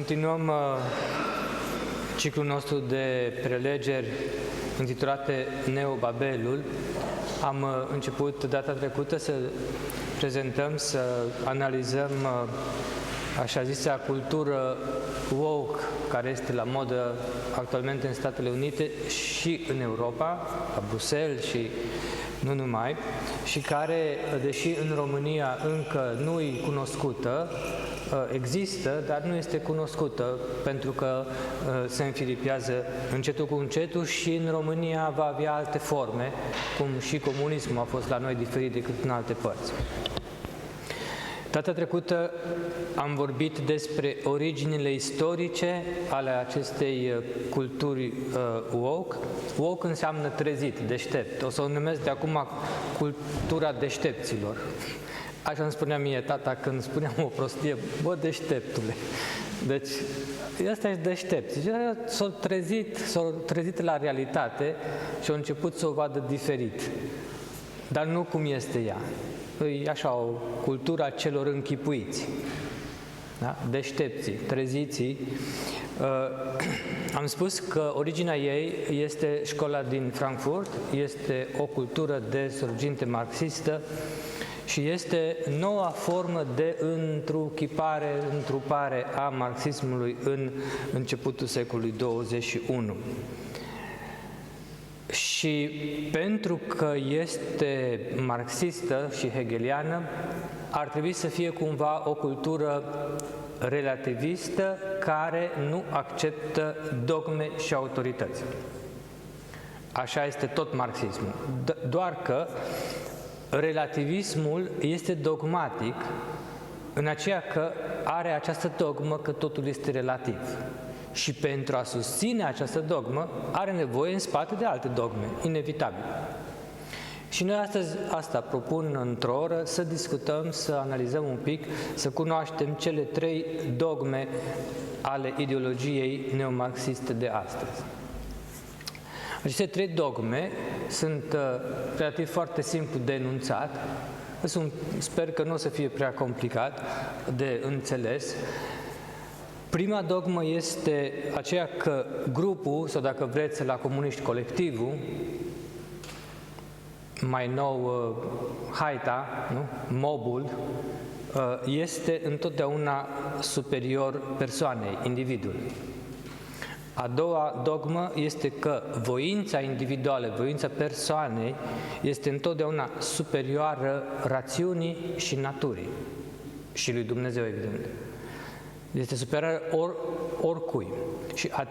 Continuăm ciclul nostru de prelegeri intitulate Neobabelul. Am început data trecută să prezentăm, să analizăm așa zisa cultură woke, care este la modă actualmente în Statele Unite și în Europa, la Bruxelles și nu numai, și care, deși în România încă nu e cunoscută, există, dar nu este cunoscută, pentru că se înfilipează încetul cu încetul și în România va avea alte forme, cum și comunismul a fost la noi diferit decât în alte părți. Data trecută am vorbit despre originile istorice ale acestei culturi woke. Woke înseamnă trezit, deștept. O să o numesc de acum cultura deștepților. Așa îmi spunea mie tata când spuneam o prostie: bă, deșteptule. Deci, ăsta e deștept. S-au trezit la realitate și au început să o vadă diferit. Dar nu cum este ea. E așa o cultură a celor închipuiți. Da? Deștepții, treziții. Am spus că originea ei este școala din Frankfurt, este o cultură de sorginte marxistă și este noua formă de întrupare a marxismului în începutul secolului 21. Și pentru că este marxistă și hegeliană, ar trebui să fie cumva o cultură relativistă care nu acceptă dogme și autorități. Așa este tot marxismul. Doar că relativismul este dogmatic în aceea că are această dogmă că totul este relativ. Și pentru a susține această dogmă are nevoie în spate de alte dogme, inevitabil. Și noi astăzi asta propun într-o oră să discutăm, să analizăm un pic, să cunoaștem cele trei dogme ale ideologiei neomarxiste de astăzi. Aceste trei dogme sunt relativ foarte simplu de enunțat, sper că nu o să fie prea complicat de înțeles. Prima dogmă este aceea că grupul, sau dacă vreți la comuniști colectivul, mai nou haita, nu? Mobul, este întotdeauna superior persoanei, individului. A doua dogmă este că voința individuală, voința persoanei este întotdeauna superioară rațiunii și naturii și lui Dumnezeu, evident. Este superioară oricui. Și a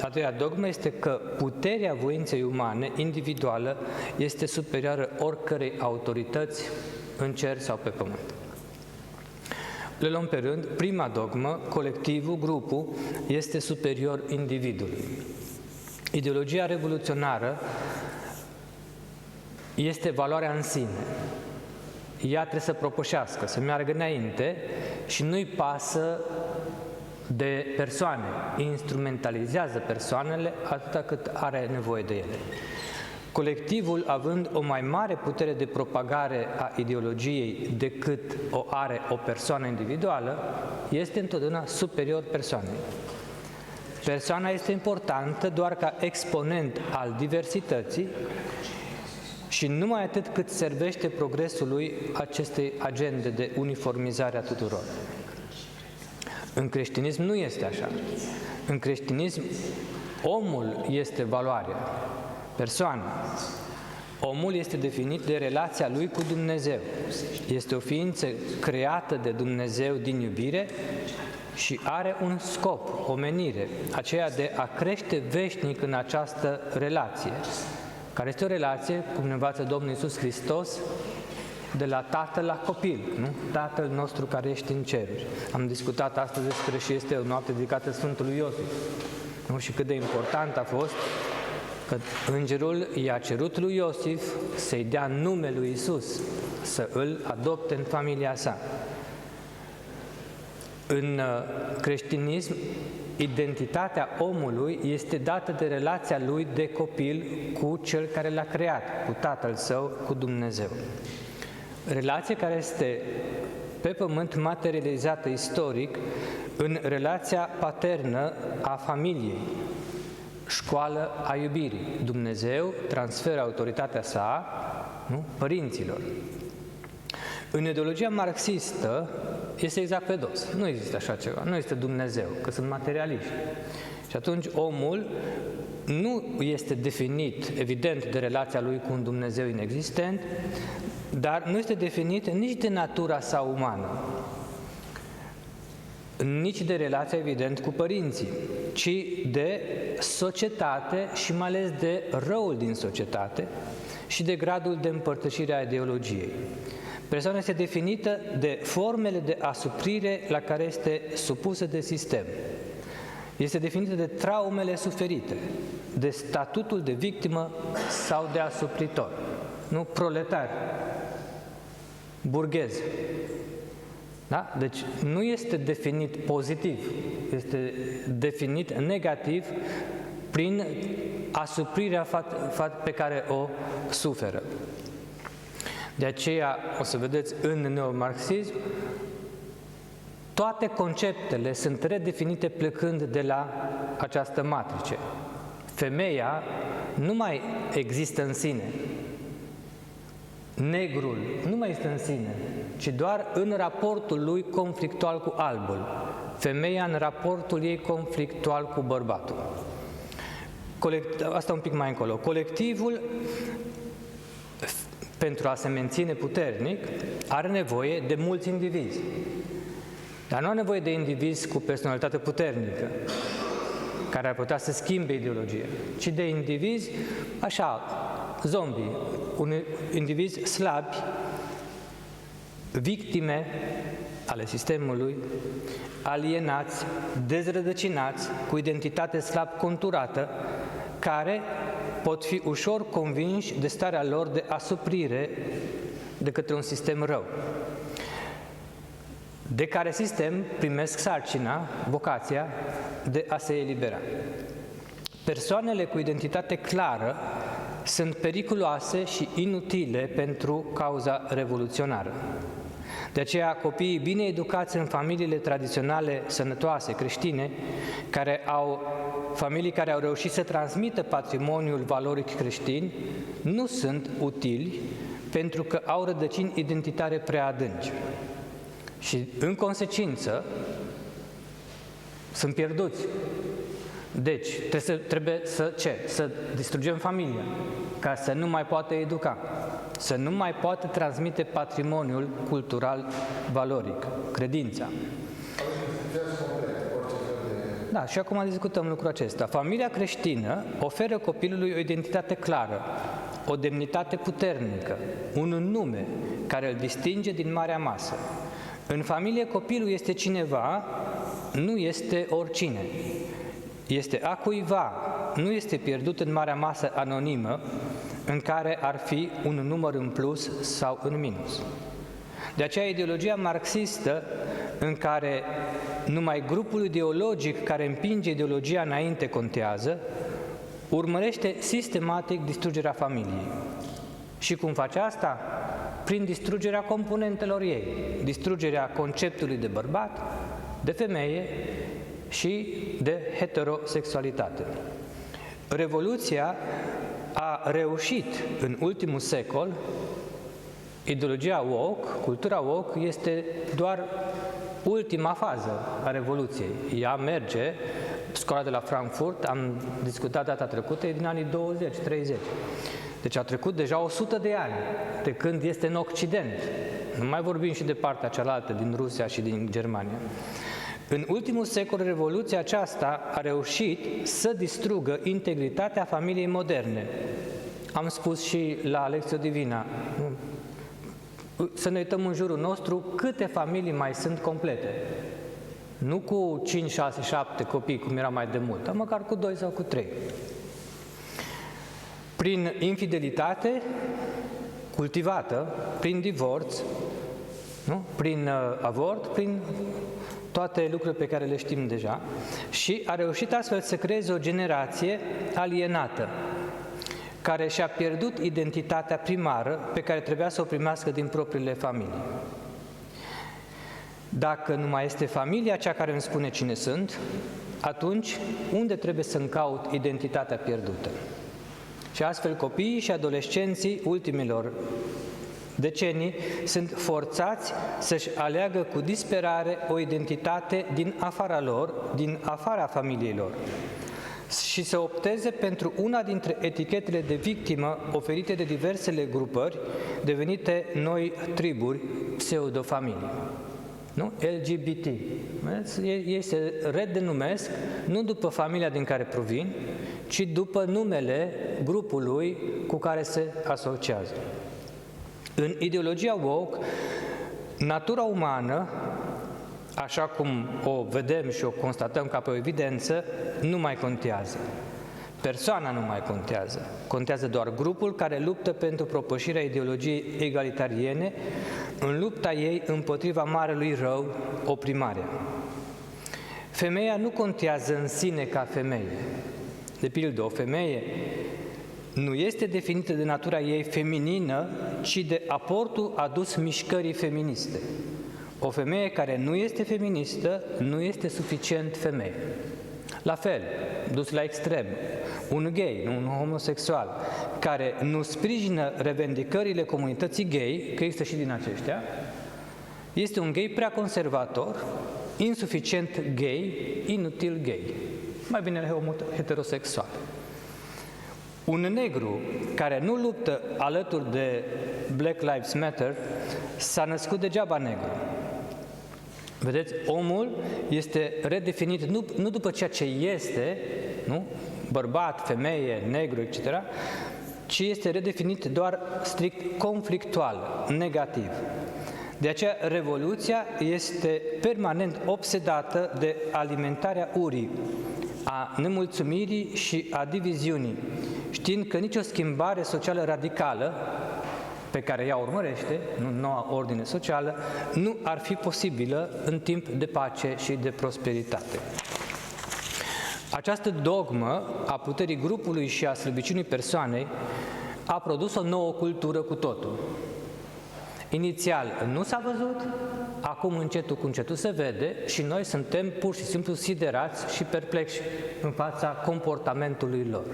treia dogmă este că puterea voinței umane, individuală, este superioară oricărei autorități în cer sau pe pământ. Le luăm pe rând. Prima dogmă, colectivul, grupul, este superior individului. Ideologia revoluționară este valoarea în sine. Ea trebuie să propășească, să meargă înainte și nu-i pasă de persoane. Instrumentalizează persoanele atâta cât are nevoie de ele. Colectivul, având o mai mare putere de propagare a ideologiei decât o are o persoană individuală, este întotdeauna superior persoanei. Persoana este importantă doar ca exponent al diversității și numai atât cât servește progresului acestei agende de uniformizare a tuturor. În creștinism nu este așa. În creștinism, omul este valoarea, persoana. Omul este definit de relația lui cu Dumnezeu. Este o ființă creată de Dumnezeu din iubire și are un scop, o menire, aceea de a crește veșnic în această relație, care este o relație, cum ne învață Domnul Iisus Hristos, de la Tatăl la copil, nu? Tatăl nostru care ești în ceruri. Am discutat astăzi despre și este o noapte dedicată Sfântului Iosif. Nu? Și cât de important a fost că îngerul i-a cerut lui Iosif să-i dea numele lui Iisus, să îl adopte în familia sa. În creștinism, identitatea omului este dată de relația lui de copil cu cel care l-a creat, cu Tatăl său, cu Dumnezeu. Relație care este pe pământ materializată istoric în relația paternă a familiei, școală a iubirii. Dumnezeu transferă autoritatea sa, nu, părinților. În ideologia marxistă este exact pe dos. Nu există așa ceva. Nu este Dumnezeu, că sunt materialiști. Și atunci omul nu este definit, evident, de relația lui cu un Dumnezeu inexistent, dar nu este definit nici de natura sa umană, nici de relația, evident, cu părinții, ci de societate și mai ales de răul din societate și de gradul de împărtășire a ideologiei. Persoana este definită de formele de asuprire la care este supusă de sistem. Este definită de traumele suferite, de statutul de victimă sau de asupritor. Nu? Proletar, burghez. Da? Deci nu este definit pozitiv, este definit negativ prin asuprirea pe care o suferă. De aceea, o să vedeți, în neomarxism, toate conceptele sunt redefinite plecând de la această matrice. Femeia nu mai există în sine. Negrul nu mai este în sine, ci doar în raportul lui conflictual cu albul. Femeia în raportul ei conflictual cu bărbatul. Asta un pic mai încolo. Colectivul, pentru a se menține puternic, are nevoie de mulți indivizi. Dar nu are nevoie de indivizi cu personalitate puternică, care ar putea să schimbe ideologia, ci de indivizi, așa, zombie, indivizi slabi, victime ale sistemului, alienați, dezrădăcinați, cu identitate slab conturată, care pot fi ușor convinși de starea lor de asuprire de către un sistem rău, de care sistem primesc sarcina, vocația de a se elibera. Persoanele cu identitate clară sunt periculoase și inutile pentru cauza revoluționară. De aceea, copiii bine educați în familiile tradiționale sănătoase, creștine, familii care au reușit să transmită patrimoniul valoric creștin, nu sunt utili pentru că au rădăcini identitare prea adânci. Și, în consecință, sunt pierduți. Deci, trebuie să distrugem familia, ca să nu mai poată educa, să nu mai poată transmite patrimoniul cultural valoric, credința. Da, și acum discutăm lucrul acesta. Familia creștină oferă copilului o identitate clară, o demnitate puternică, un nume care îl distinge din marea masă. În familie copilul este cineva, nu este oricine. Este a cuiva, nu este pierdut în marea masă anonimă în care ar fi un număr în plus sau în minus. De aceea ideologia marxistă, în care numai grupul ideologic care împinge ideologia înainte contează, urmărește sistematic distrugerea familiei. Și cum face asta? Prin distrugerea componentelor ei, distrugerea conceptului de bărbat, de femeie și de heterosexualitate. Revoluția a reușit în ultimul secol. Ideologia woke, cultura woke, este doar ultima fază a Revoluției. Ea merge, școala de la Frankfurt, am discutat data trecută, e din anii 20-30. Deci a trecut deja 100 de ani de când este în Occident. Nu mai vorbim și de partea cealaltă, din Rusia și din Germania. În ultimul secol, Revoluția aceasta a reușit să distrugă integritatea familiei moderne. Am spus și la Lectio Divina, să ne uităm în jurul nostru câte familii mai sunt complete. Nu cu 5, 6, 7 copii, cum era mai de mult, dar măcar cu 2 sau cu 3. Prin infidelitate cultivată, prin divorț, nu? Prin avort, prin toate lucrurile pe care le știm deja, și a reușit astfel să creeze o generație alienată, care și-a pierdut identitatea primară pe care trebuia să o primească din propriile familii. Dacă nu mai este familia cea care îmi spune cine sunt, atunci unde trebuie să-mi caut identitatea pierdută? Și astfel copiii și adolescenții ultimilor decenii sunt forțați să-și aleagă cu disperare o identitate din afara lor, din afara familiei lor, și să opteze pentru una dintre etichetele de victimă oferite de diversele grupări devenite noi triburi, pseudofamilii. Nu? LGBT. Ei se redenumesc nu după familia din care provin, ci după numele grupului cu care se asociază. În ideologia woke, natura umană, așa cum o vedem și o constatăm ca pe o evidență, nu mai contează. Persoana nu mai contează. Contează doar grupul care luptă pentru propășirea ideologiei egalitariene în lupta ei împotriva marelui rău, oprimarea. Femeia nu contează în sine ca femeie. De pildă, o femeie nu este definită de natura ei feminină, ci de aportul adus mișcării feministe. O femeie care nu este feministă nu este suficient femeie. La fel, dus la extrem, un gay, un homosexual, care nu sprijină revendicările comunității gay, că există și din aceștia, este un gay prea conservator, insuficient gay, inutil gay. Mai bine heterosexual. Un negru care nu luptă alături de Black Lives Matter s-a născut degeaba negru. Vedeți, omul este redefinit nu după ceea ce este, nu? Bărbat, femeie, negru, etc., ci este redefinit doar strict conflictual, negativ. De aceea, Revoluția este permanent obsedată de alimentarea urii, a nemulțumirii și a diviziunii, știind că nicio schimbare socială radicală pe care ea urmărește, noua ordine socială, nu ar fi posibilă în timp de pace și de prosperitate. Această dogmă a puterii grupului și a slăbiciunii persoanei a produs o nouă cultură cu totul. Inițial nu s-a văzut, acum încetul cu încetul se vede și noi suntem pur și simplu siderați și perplexi în fața comportamentului lor.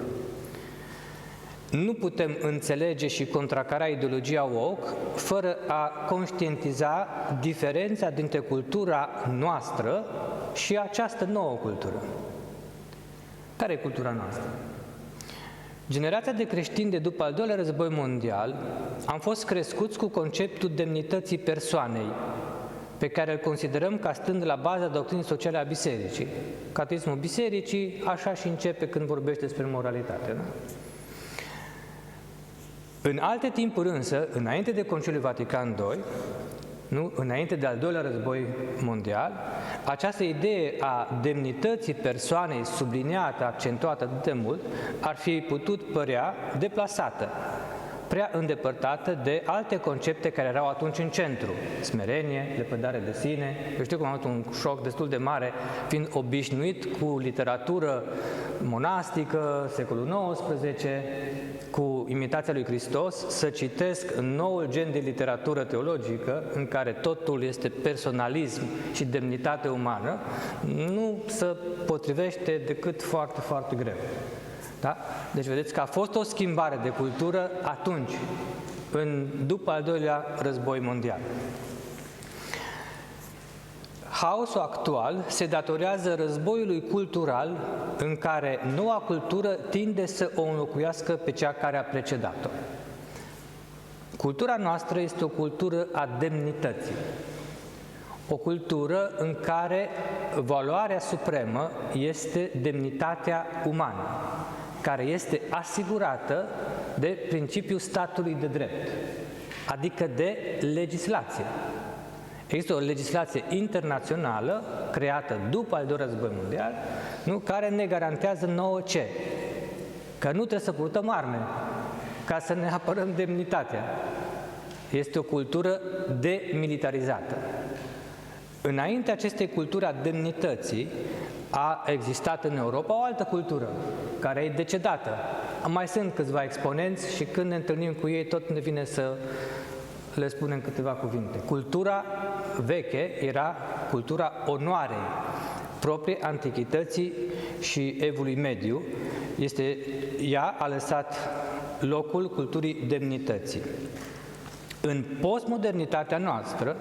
Nu putem înțelege și contracara ideologia woke fără a conștientiza diferența dintre cultura noastră și această nouă cultură. Care e cultura noastră? Generația de creștini de după al doilea război mondial am fost crescuți cu conceptul demnității persoanei, pe care îl considerăm ca stând la baza doctrinii sociale a bisericii. Catecismul bisericii așa și începe când vorbește despre moralitate. Nu? În alte timpuri însă, înainte de Conciliul Vatican II, înainte de al doilea război mondial, această idee a demnității persoanei subliniată, accentuată atât de mult, ar fi putut părea deplasată, prea îndepărtată de alte concepte care erau atunci în centru. Smerenie, lepădare de sine. Eu știu că am avut un șoc destul de mare, fiind obișnuit cu literatură monastică, secolul XIX, cu imitația lui Hristos, să citesc noul gen de literatură teologică, în care totul este personalism și demnitate umană, nu se potrivește decât foarte, foarte greu. Da? Deci vedeți că a fost o schimbare de cultură atunci, după al doilea război mondial. Haosul actual se datorează războiului cultural în care noua cultură tinde să o înlocuiască pe cea care a precedat-o. Cultura noastră este o cultură a demnității. O cultură în care valoarea supremă este demnitatea umană, care este asigurată de principiul statului de drept, adică de legislație. Există o legislație internațională creată după al doilea război mondial, care ne garantează nouă ce? Că nu trebuie să purtăm arme ca să ne apărăm demnitatea. Este o cultură demilitarizată. Înainte acestei culturi a demnității a existat în Europa o altă cultură, care e decedată. Mai sunt câțiva exponenți și când ne întâlnim cu ei tot ne vine să le spunem câteva cuvinte. Cultura veche era cultura onoarei, proprie antichității și evului mediu. Ea a lăsat locul culturii demnității. În postmodernitatea noastră,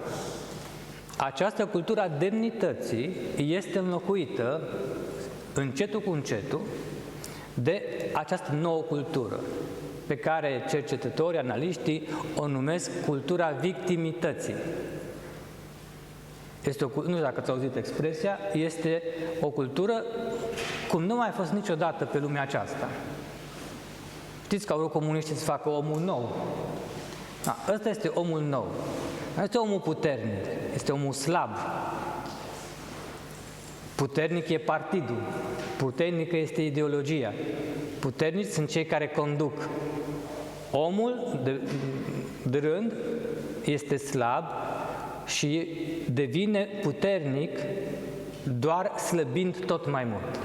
această cultură a demnității este înlocuită încetul cu încetul de această nouă cultură, pe care cercetătorii, analiștii o numesc cultura victimității. Nu știu dacă ați auzit expresia, este o cultură cum nu mai a fost niciodată pe lumea aceasta. Știți că au vrut comuniștii să facă omul nou. Ăsta este omul nou. Nu este omul puternic, este omul slab. Puternic e partidul, puternică este ideologia. Puternici sunt cei care conduc. Omul de rând este slab și devine puternic doar slăbind tot mai mult.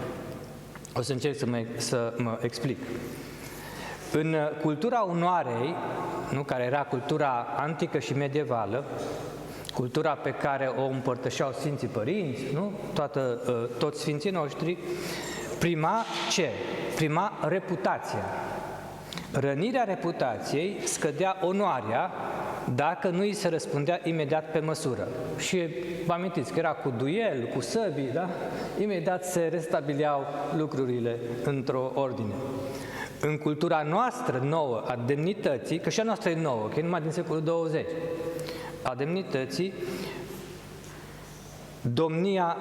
O să încerc să mă explic. În cultura onoarei, care era cultura antică și medievală, cultura pe care o împărtășeau Sfinții Părinți, toți Sfinții noștri, prima ce? Prima reputația. Rănirea reputației scădea onoarea dacă nu îi se răspundea imediat pe măsură. Și vă amintiți că era cu duel, cu săbii, da? Imediat se restabileau lucrurile într-o ordine. În cultura noastră nouă a demnității, că și a noastră e nouă, că e numai din secolul 20, a demnității, domnia,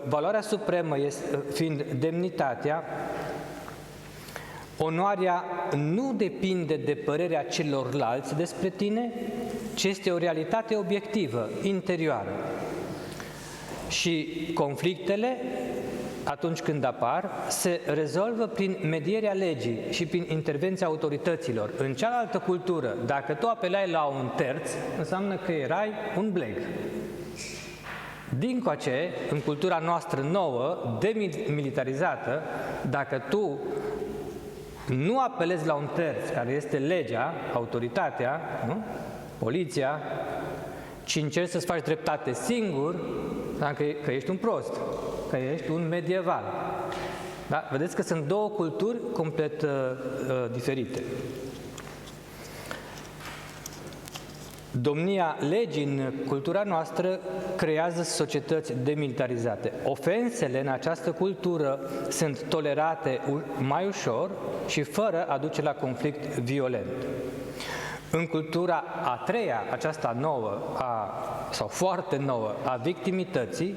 valoarea supremă fiind demnitatea, onoarea nu depinde de părerea celorlalți despre tine, ci este o realitate obiectivă, interioară. Și conflictele, atunci când apar, se rezolvă prin medierea legii și prin intervenția autorităților. În cealaltă cultură, dacă tu apelai la un terț, înseamnă că erai un bleg. Dincoace, în cultura noastră nouă, demilitarizată, dacă tu nu apelezi la un terț, care este legea, autoritatea, nu? Poliția, ci încerci să-ți faci dreptate singur, că ești un prost, că ești un medieval. Da? Vedeți că sunt două culturi complet diferite. Domnia legii în cultura noastră creează societăți demilitarizate. Ofensele în această cultură sunt tolerate mai ușor și fără a duce la conflict violent. În cultura a treia, aceasta nouă, sau foarte nouă, a victimității,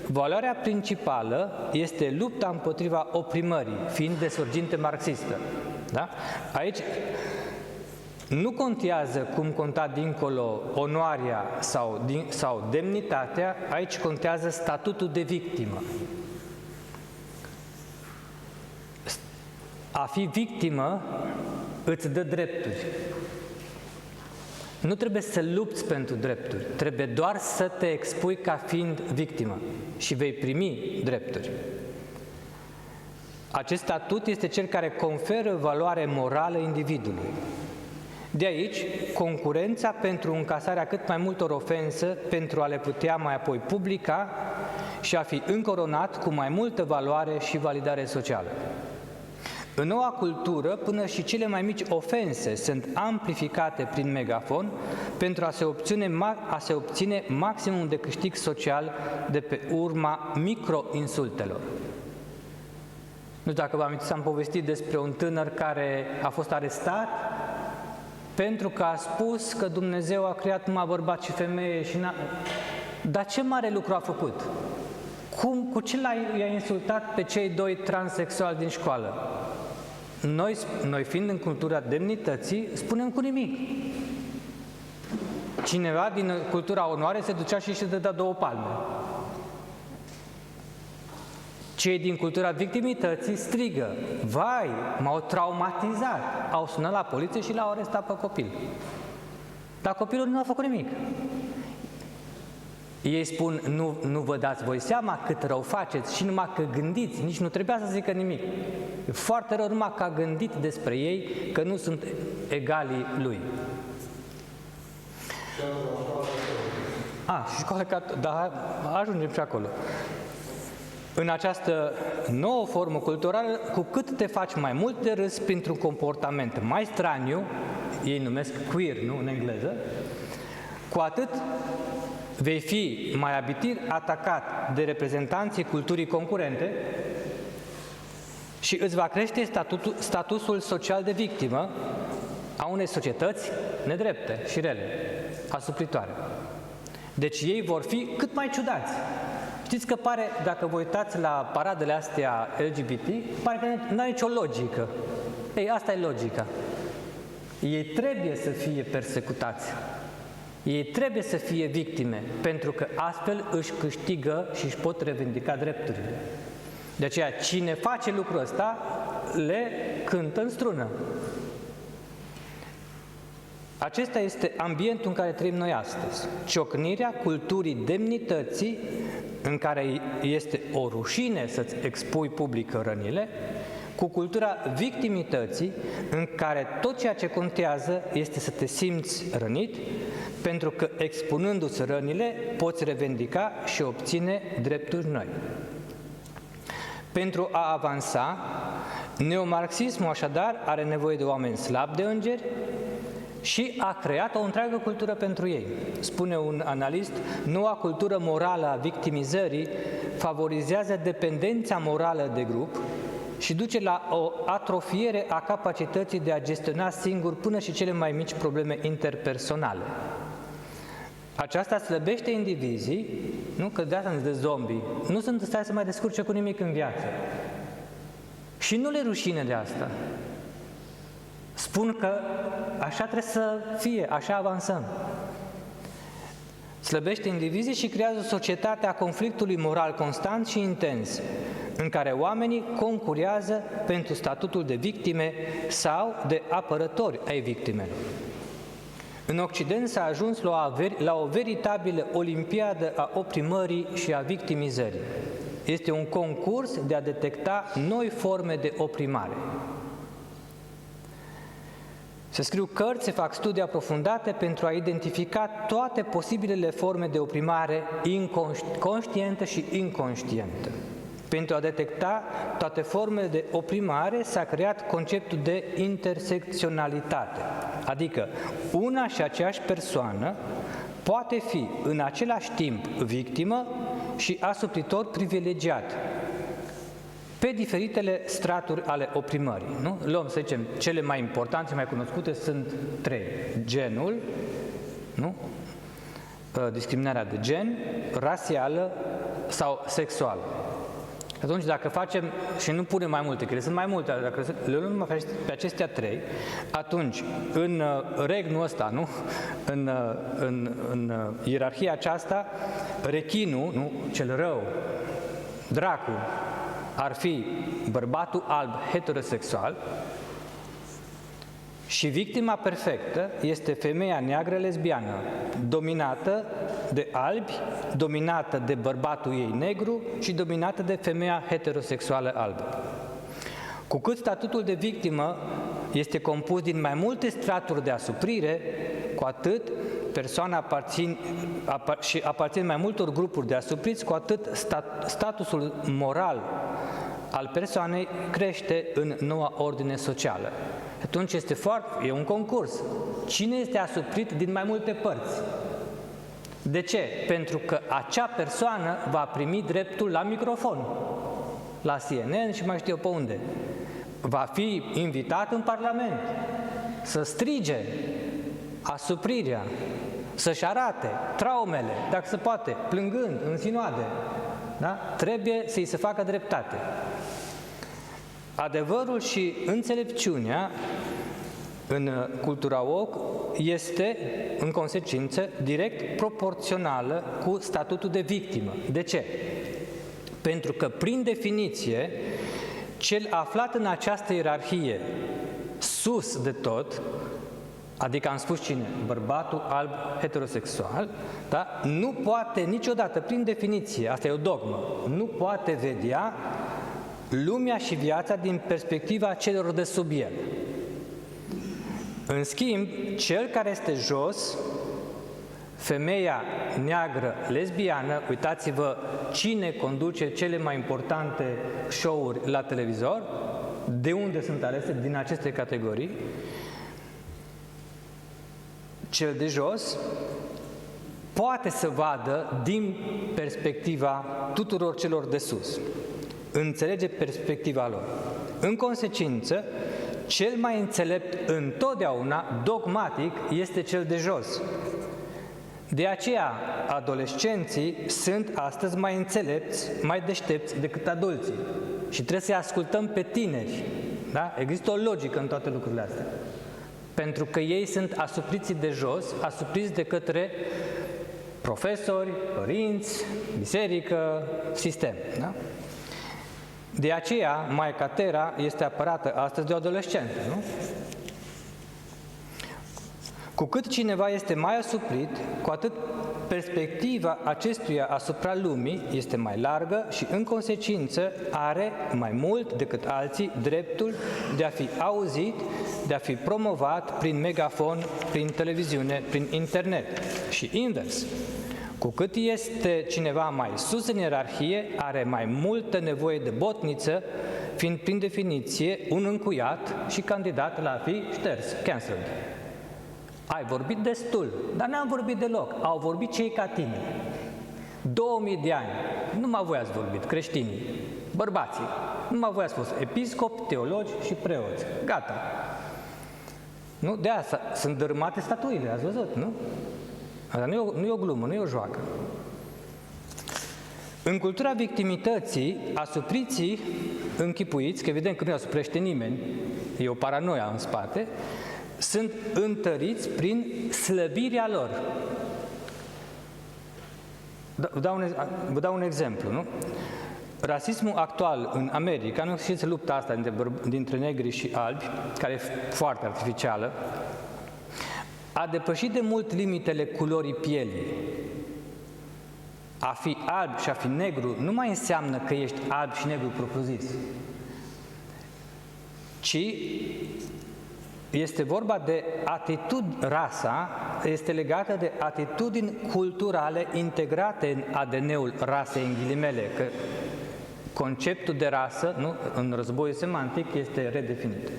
valoarea principală este lupta împotriva oprimării, fiind de sorginte marxistă. Da? Aici nu contează cum conta dincolo onoarea sau demnitatea, aici contează statutul de victimă. A fi victimă îți dă drepturi. Nu trebuie să lupți pentru drepturi, trebuie doar să te expui ca fiind victimă și vei primi drepturi. Acest statut este cel care conferă valoare morală individului. De aici, concurența pentru încasarea cât mai multor ofense pentru a le putea mai apoi publica și a fi încoronat cu mai multă valoare și validare socială. În noua cultură, până și cele mai mici ofense sunt amplificate prin megafon pentru a se obține maximum de câștig social de pe urma microinsultelor. Nu știu dacă vă amintiți, am povestit despre un tânăr care a fost arestat pentru că a spus că Dumnezeu a creat numai bărbat și femeie și Dar ce mare lucru a făcut? Cu ce i-a insultat pe cei doi transexuali din școală? Noi fiind în cultura demnității, spunem cu nimic. Cineva din cultura onoare se ducea și dădea 2 palme. Cei din cultura victimității strigă: vai, m-au traumatizat. Au sunat la poliție și l-au arestat pe copil. Dar copilul nu a făcut nimic. Ei spun: nu vă dați voi seama cât rău faceți și numai că gândiți, nici nu trebuia să zică nimic. E foarte rău numai că a gândit despre ei că nu sunt egalii lui. Și școală catolică, da, ajungem și acolo. În această nouă formă culturală, cu cât te faci mai mult de râs printr-un comportament mai straniu, ei numesc queer, nu, în engleză, cu atât vei fi mai abitir atacat de reprezentanții culturii concurente și îți va crește statusul social de victimă a unei societăți nedrepte și rele, asupritoare. Deci ei vor fi cât mai ciudați. Știți că pare, dacă vă uitați la paradele astea LGBT, pare că nu are nicio logică. Ei, asta e logica. Ei trebuie să fie persecutați. Ei trebuie să fie victime, pentru că astfel își câștigă și își pot revendica drepturile. De aceea, cine face lucrul ăsta, le cântă în strună. Acesta este ambientul în care trăim noi astăzi. Ciocnirea culturii demnității, în care este o rușine să-ți expui public rănile, cu cultura victimității, în care tot ceea ce contează este să te simți rănit, pentru că expunându-ți rănile poți revendica și obține drepturi noi. Pentru a avansa, neomarxismul așadar are nevoie de oameni slabi de îngeri și a creat o întreagă cultură pentru ei. Spune un analist, noua cultură morală a victimizării favorizează dependența morală de grup și duce la o atrofiere a capacității de a gestiona singur până și cele mai mici probleme interpersonale. Aceasta slăbește indivizii, nu? Că de asta de zombie, nu sunt în stare să mai descurce cu nimic în viață. Și nu le rușine de asta. Spun că așa trebuie să fie, așa avansăm. Slăbește indivizii și creează o societate a conflictului moral constant și intens, în care oamenii concurează pentru statutul de victime sau de apărători ai victimelor. În Occident s-a ajuns la o veritabilă olimpiadă a oprimării și a victimizării. Este un concurs de a detecta noi forme de oprimare. Se scriu cărți, se fac studii aprofundate pentru a identifica toate posibilele forme de oprimare conștientă și inconștientă. Pentru a detecta toate formele de oprimare s-a creat conceptul de intersecționalitate, adică una și aceeași persoană poate fi în același timp victimă și asupritor privilegiat pe diferitele straturi ale oprimării. Nu? Luăm, să zicem, cele mai importante, mai cunoscute sunt trei. Genul, nu? Discriminarea de gen, rasială sau sexuală. Atunci, dacă facem, și nu punem mai multe, că sunt mai multe, dacă le luăm pe acestea trei, atunci, în regnul ăsta, nu? În ierarhia aceasta, rechinul, nu? Cel rău, dracu, ar fi bărbatul alb heterosexual și victima perfectă este femeia neagră lesbiană, dominată de albi, dominată de bărbatul ei negru și dominată de femeia heterosexuală albă. Cu cât statutul de victimă este compus din mai multe straturi de asuprire, cu atât persoana aparține mai multor grupuri de asupriți, cu atât statusul moral al persoanei crește în noua ordine socială. Atunci e un concurs. Cine este asuprit din mai multe părți? De ce? Pentru că acea persoană va primi dreptul la microfon, la CNN și mai știu eu pe unde. Va fi invitat în Parlament să strige asuprirea, să-și arate traumele, dacă se poate, plângând, în sinoade. Da? Trebuie să-i se facă dreptate. Adevărul și înțelepciunea în cultura woke este, în consecință, direct proporțională cu statutul de victimă. De ce? Pentru că, prin definiție, cel aflat în această ierarhie, sus de tot, adică am spus cine? Bărbatul alb heterosexual, da? Nu poate niciodată, prin definiție, asta e o dogmă, nu poate vedea lumea și viața din perspectiva celor de sub el. În schimb, cel care este jos femeia neagră lesbiană, uitați-vă cine conduce cele mai importante show-uri la televizor, de unde sunt alese, din aceste categorii. Cel de jos poate să vadă din perspectiva tuturor celor de sus, înțelege perspectiva lor. În consecință, cel mai înțelept întotdeauna, dogmatic, este cel de jos. De aceea, adolescenții sunt astăzi mai înțelepți, mai deștepți decât adulții. Și trebuie să-i ascultăm pe tineri. Da? Există o logică în toate lucrurile astea. Pentru că ei sunt asupriții de jos, asupriți de către profesori, părinți, biserică, sistem. Da? De aceea, Maica Tera este apărată astăzi de o adolescentă, nu? Cu cât cineva este mai asuprit, cu atât perspectiva acestuia asupra lumii este mai largă și, în consecință, are mai mult decât alții dreptul de a fi auzit, de a fi promovat prin megafon, prin televiziune, prin internet. Și invers. Cu cât este cineva mai sus în ierarhie, are mai multă nevoie de botniță, fiind prin definiție un încuiat și candidat la a fi șters, cancelled. Ai vorbit destul, dar n-am vorbit deloc. Au vorbit cei ca tine. 2000 de ani, numai voi ați vorbit, creștinii, bărbații. Numai voi ați fost episcopi, teologi și preoți. Gata. Nu? De asta sunt dărâmate statuile, ați văzut, nu? Asta nu e o glumă, nu e o joacă. În cultura victimității, asupriții închipuiți, că evident că nu asuprește nimeni, e o paranoia în spate, sunt întăriți prin slăbirea lor. Vă dau un exemplu, nu? Rasismul actual în America, nu știți lupta asta dintre negri și albi, care e foarte artificială, a depășit de mult limitele culorii pielii. A fi alb și a fi negru nu mai înseamnă că ești alb și negru propriu-zis, ci este vorba de rasa este legată de atitudini culturale integrate în ADN-ul rasei, în ghilimele, că conceptul de rasă, nu, în războiul semantic, este redefinit.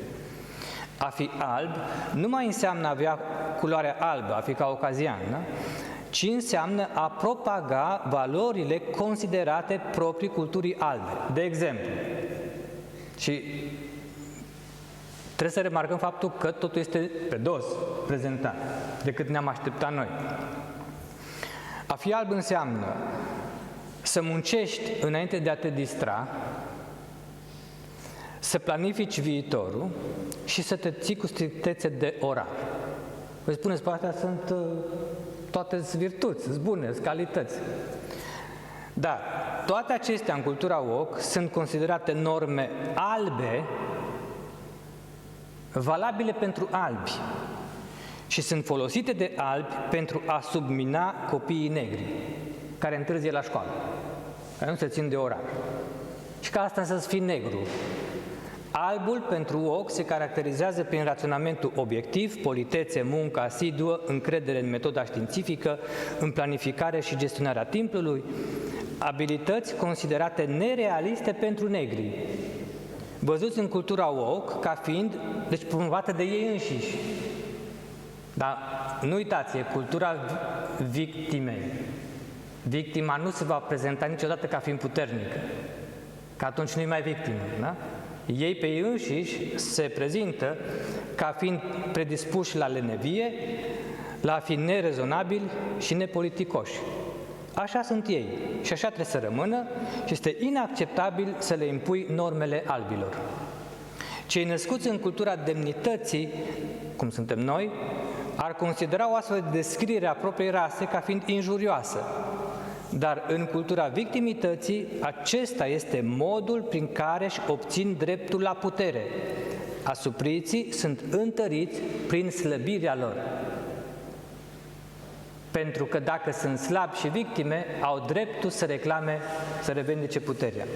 A fi alb nu mai înseamnă a avea culoarea albă, a fi caucazian, da? Ci înseamnă a propaga valorile considerate proprii culturii albe. De exemplu, și trebuie să remarcăm faptul că totul este pe dos prezentat, decât ne-am așteptat noi. A fi alb înseamnă să muncești înainte de a te distra, să planifici viitorul și să te ții cu strictețe de orar. Vă spuneți, pe astea sunt toate virtuți, sunt bune, sunt calități. Dar toate acestea în cultura woke sunt considerate norme albe, valabile pentru albi și sunt folosite de albi pentru a submina copiii negri care întârzie la școală, care nu se țin de orar. Și ca asta să fii negru. Albul pentru woke se caracterizează prin raționamentul obiectiv, politețe, muncă asiduă, încredere în metoda științifică, în planificare și gestionarea timpului, abilități considerate nerealiste pentru negri, văzuți în cultura woke ca fiind, deci promovată de ei înșiși. Dar nu uitați, e cultura victimei. Victima nu se va prezenta niciodată ca fiind puternică, că atunci nu-i mai victimă, da? Ei pe ei înșiși se prezintă ca fiind predispuși la lenevie, la a fi nerezonabili și nepoliticoși. Așa sunt ei și așa trebuie să rămână și este inacceptabil să le impui normele albilor. Cei născuți în cultura demnității, cum suntem noi, ar considera o astfel de descriere a propriei rase ca fiind injurioasă. Dar în cultura victimității, acesta este modul prin care își obțin dreptul la putere. Asupriții sunt întăriți prin slăbirea lor. Pentru că dacă sunt slabi și victime, au dreptul să reclame, să revendice puterea.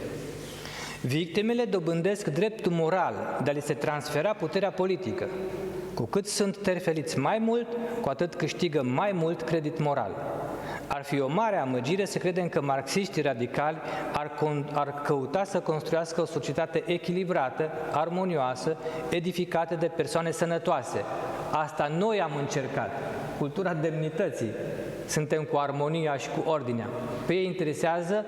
Victimele dobândesc dreptul moral de a li se transfera puterea politică. Cu cât sunt terfeliți mai mult, cu atât câștigă mai mult credit moral. Ar fi o mare amăgire să credem că marxiștii radicali ar căuta să construiască o societate echilibrată, armonioasă, edificată de persoane sănătoase. Asta noi am încercat. Cultura demnității. Suntem cu armonia și cu ordinea. Pe ei interesează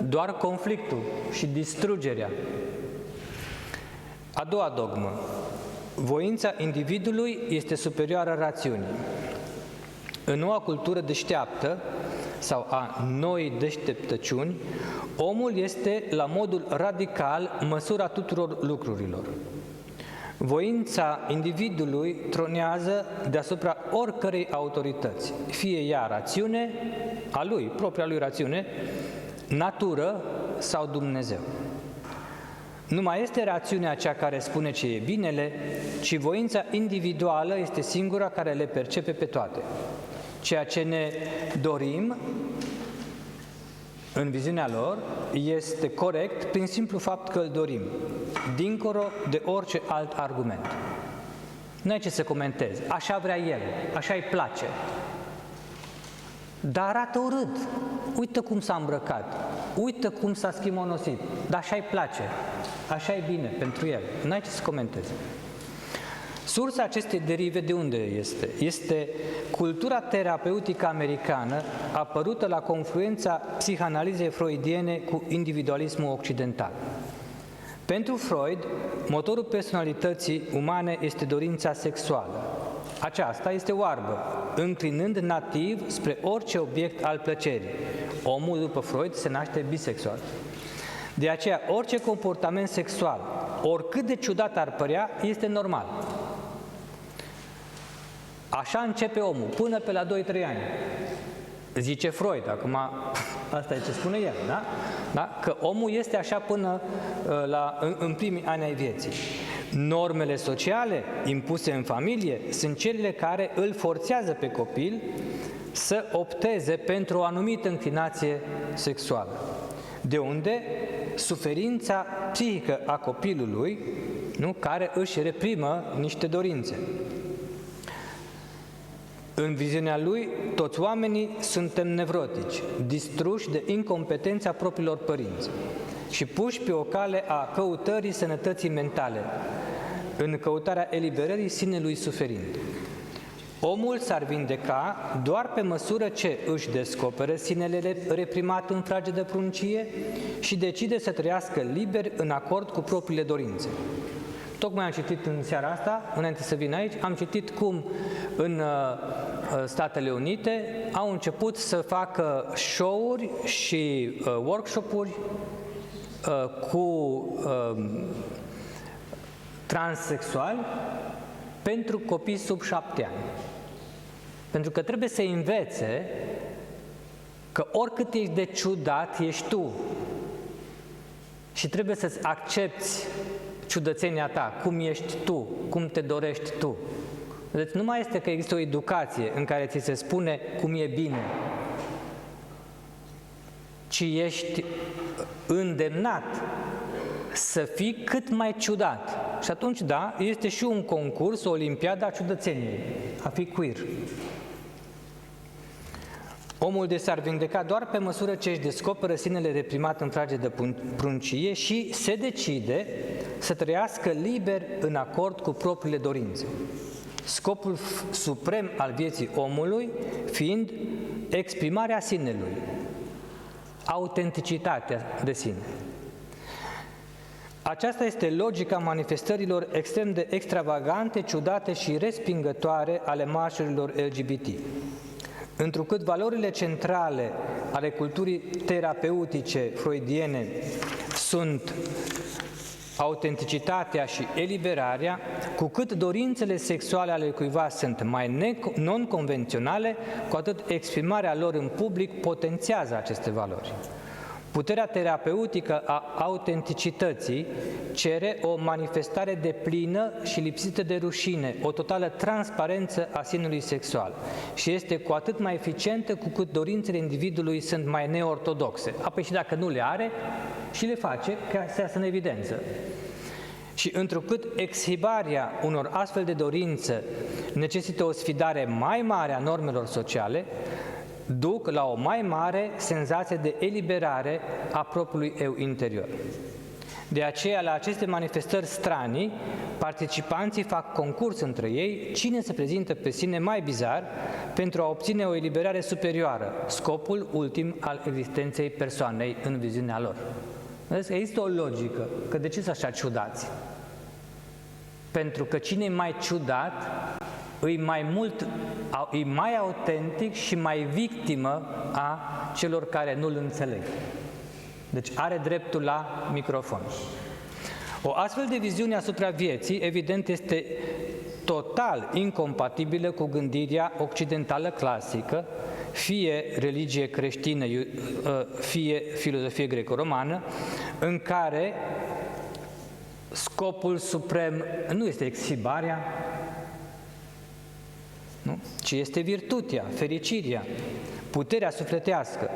doar conflictul și distrugerea. A doua dogmă. Voința individului este superioară rațiunii. În noua cultură deșteaptă, sau a noii deșteptăciuni, omul este la modul radical măsura tuturor lucrurilor. Voința individului tronează deasupra oricărei autorități, fie ea rațiune, a lui, propria lui rațiune, natură sau Dumnezeu. Nu mai este rațiunea cea care spune ce e binele, ci voința individuală este singura care le percepe pe toate. Ceea ce ne dorim, în viziunea lor, este corect prin simplu fapt că îl dorim, dincolo de orice alt argument. Nu ai ce să comentezi, așa vrea el, așa îi place. Dar arată urât, uită cum s-a îmbrăcat, uită cum s-a schimonosit, dar așa îi place, așa e bine pentru el, nu ai ce să comentezi. Sursa acestei derive de unde este? Este cultura terapeutică americană apărută la confluența psihanalizei freudiene cu individualismul occidental. Pentru Freud, motorul personalității umane este dorința sexuală. Aceasta este oarbă, înclinând nativ spre orice obiect al plăcerii. Omul, după Freud, se naște bisexual. De aceea, orice comportament sexual, oricât de ciudat ar părea, este normal. Așa începe omul, până pe la 2-3 ani. Zice Freud, acum asta e ce spune el, da? Da? Că omul este așa până în primii ani ai vieții. Normele sociale impuse în familie sunt cele care îl forțează pe copil să opteze pentru o anumită înclinație sexuală. De unde suferința psihică a copilului, nu? Care își reprimă niște dorințe. În viziunea lui, toți oamenii suntem nevrotici, distruși de incompetența propriilor părinți și puși pe o cale a căutării sănătății mentale, în căutarea eliberării sinelui suferind. Omul s-ar vindeca doar pe măsură ce își descoperă sinele reprimat în fragedă pruncie și decide să trăiască liber în acord cu propriile dorințe. Tocmai am citit în seara asta, înainte să vin aici, am citit cum în Statele Unite au început să facă show-uri și workshop-uri cu transsexuali pentru copii sub 7 ani. Pentru că trebuie să învețe că oricât ești de ciudat, ești tu. Și trebuie să-ți accepti ciudățenia ta, cum ești tu, cum te dorești tu. Deci nu mai este că există o educație în care ți se spune cum e bine, ci ești îndemnat să fii cât mai ciudat. Și atunci, da, este și un concurs, o olimpiadă a ciudățeniei, a fi queer. Omul s-ar vindeca doar pe măsură ce își descoperă sinele reprimat în fragedă pruncie și se decide să trăiască liber în acord cu propriile dorințe. Scopul suprem al vieții omului fiind exprimarea sinelui, autenticitatea de sine. Aceasta este logica manifestărilor extrem de extravagante, ciudate și respingătoare ale marșurilor LGBT. Întrucât valorile centrale ale culturii terapeutice freudiene sunt autenticitatea și eliberarea, cu cât dorințele sexuale ale cuiva sunt mai non-convenționale, cu atât exprimarea lor în public potențează aceste valori. Puterea terapeutică a autenticității cere o manifestare deplină și lipsită de rușine, o totală transparență a sinului sexual și este cu atât mai eficientă cu cât dorințele individului sunt mai neortodoxe. Apoi și dacă nu le are, și le face ca să iasă în evidență. Și întrucât exhibarea unor astfel de dorințe necesită o sfidare mai mare a normelor sociale, duc la o mai mare senzație de eliberare a propriului eu interior. De aceea, la aceste manifestări stranii, participanții fac concurs între ei cine se prezintă pe sine mai bizar pentru a obține o eliberare superioară, scopul ultim al existenței persoanei în viziunea lor. Vedeți? Există o logică, că de ce sunt așa ciudați? Pentru că cine e mai ciudat, e mai autentic și mai victimă a celor care nu-l înțeleg. Deci are dreptul la microfon. O astfel de viziune asupra vieții, evident, este total incompatibilă cu gândirea occidentală clasică, fie religie creștină, fie filozofie greco-romană, în care scopul suprem nu este exhibarea, nu? Ci este virtutea, fericirea, puterea sufletească,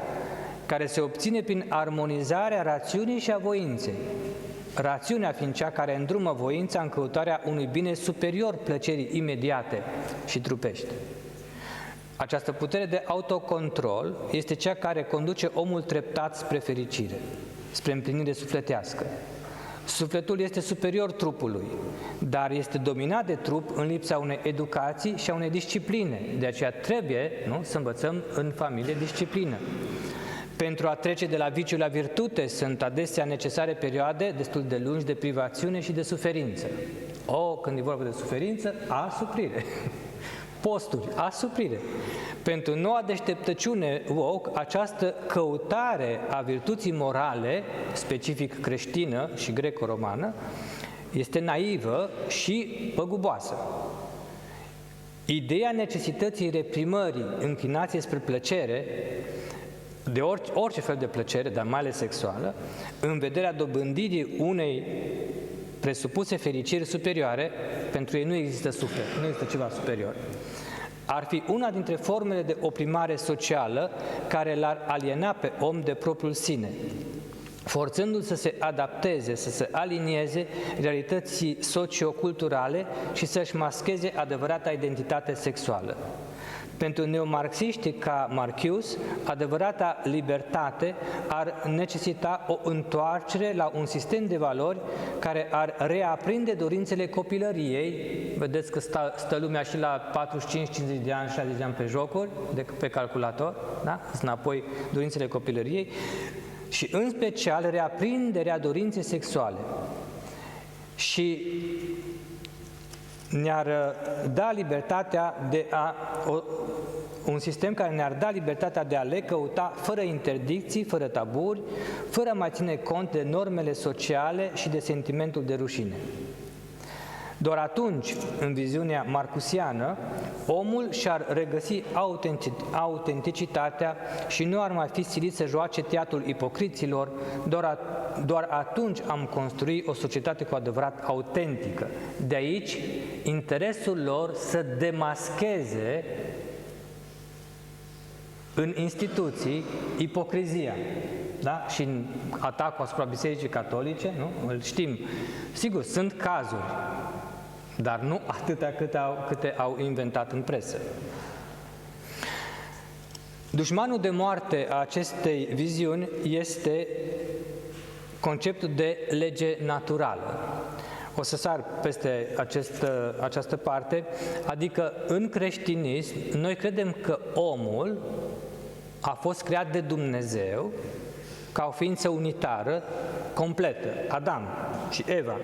care se obține prin armonizarea rațiunii și a voinței. Rațiunea fiind cea care îndrumă voința în căutarea unui bine superior plăcerii imediate și trupești. Această putere de autocontrol este cea care conduce omul treptat spre fericire, spre împlinire sufletească. Sufletul este superior trupului, dar este dominat de trup în lipsa unei educații și a unei discipline. De aceea trebuie, nu, să învățăm în familie disciplină. Pentru a trece de la viciu la virtute sunt adesea necesare perioade destul de lungi de privațiune și de suferință. Când e vorba de suferință, asuprire. Posturi, asuprire. Pentru noua deșteptăciune woke, această căutare a virtuții morale, specific creștină și greco-romană, este naivă și păguboasă. Ideea necesității reprimării înclinației spre plăcere, de orice fel de plăcere, dar mai ales sexuală, în vederea dobândirii unei presupuse fericiri superioare, pentru ei nu există suflet, nu există ceva superior. Ar fi una dintre formele de oprimare socială care l-ar aliena pe om de propriul sine, forțându-l să se adapteze, să se alinieze realității socioculturale și să-și mascheze adevărata identitate sexuală. Pentru neomarxiștii ca Marcuse, adevărata libertate ar necesita o întoarcere la un sistem de valori care ar reaprinde dorințele copilăriei. Vedeți că stă lumea și la 45, 50 de ani, 60 de ani pe jocuri, pe calculator, da? Sunt înapoi dorințele copilăriei și în special reaprinderea dorinței sexuale. Și ne-ar da libertatea un sistem care ne-ar da libertatea de a le căuta fără interdicții, fără taburi, fără a mai ține cont de normele sociale și de sentimentul de rușine. Doar atunci, în viziunea marcusiană, omul și-ar regăsi autenticitatea și nu ar mai fi silit să joace teatrul ipocriților, doar atunci am construit o societate cu adevărat autentică. De aici, interesul lor să demascheze în instituții ipocrizia. Da? Și în atacul asupra Bisericii Catolice, nu? Îl știm. Sigur, sunt cazuri, dar nu atâtea câte au inventat în presă. Dușmanul de moarte a acestei viziuni este conceptul de lege naturală. O să sar peste această parte, adică în creștinism noi credem că omul a fost creat de Dumnezeu ca o ființă unitară, completă, Adam și Eva,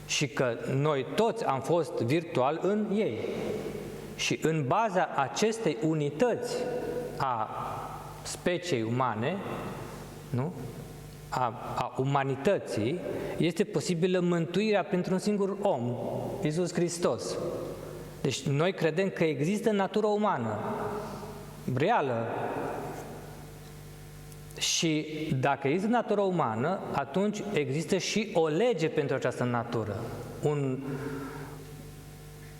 și că noi toți am fost virtual în ei. Și în baza acestei unități a speciei umane, nu? A umanității, este posibilă mântuirea printr-un singur om, Iisus Hristos. Deci noi credem că există natură umană, reală. Și dacă există natură umană, atunci există și o lege pentru această natură,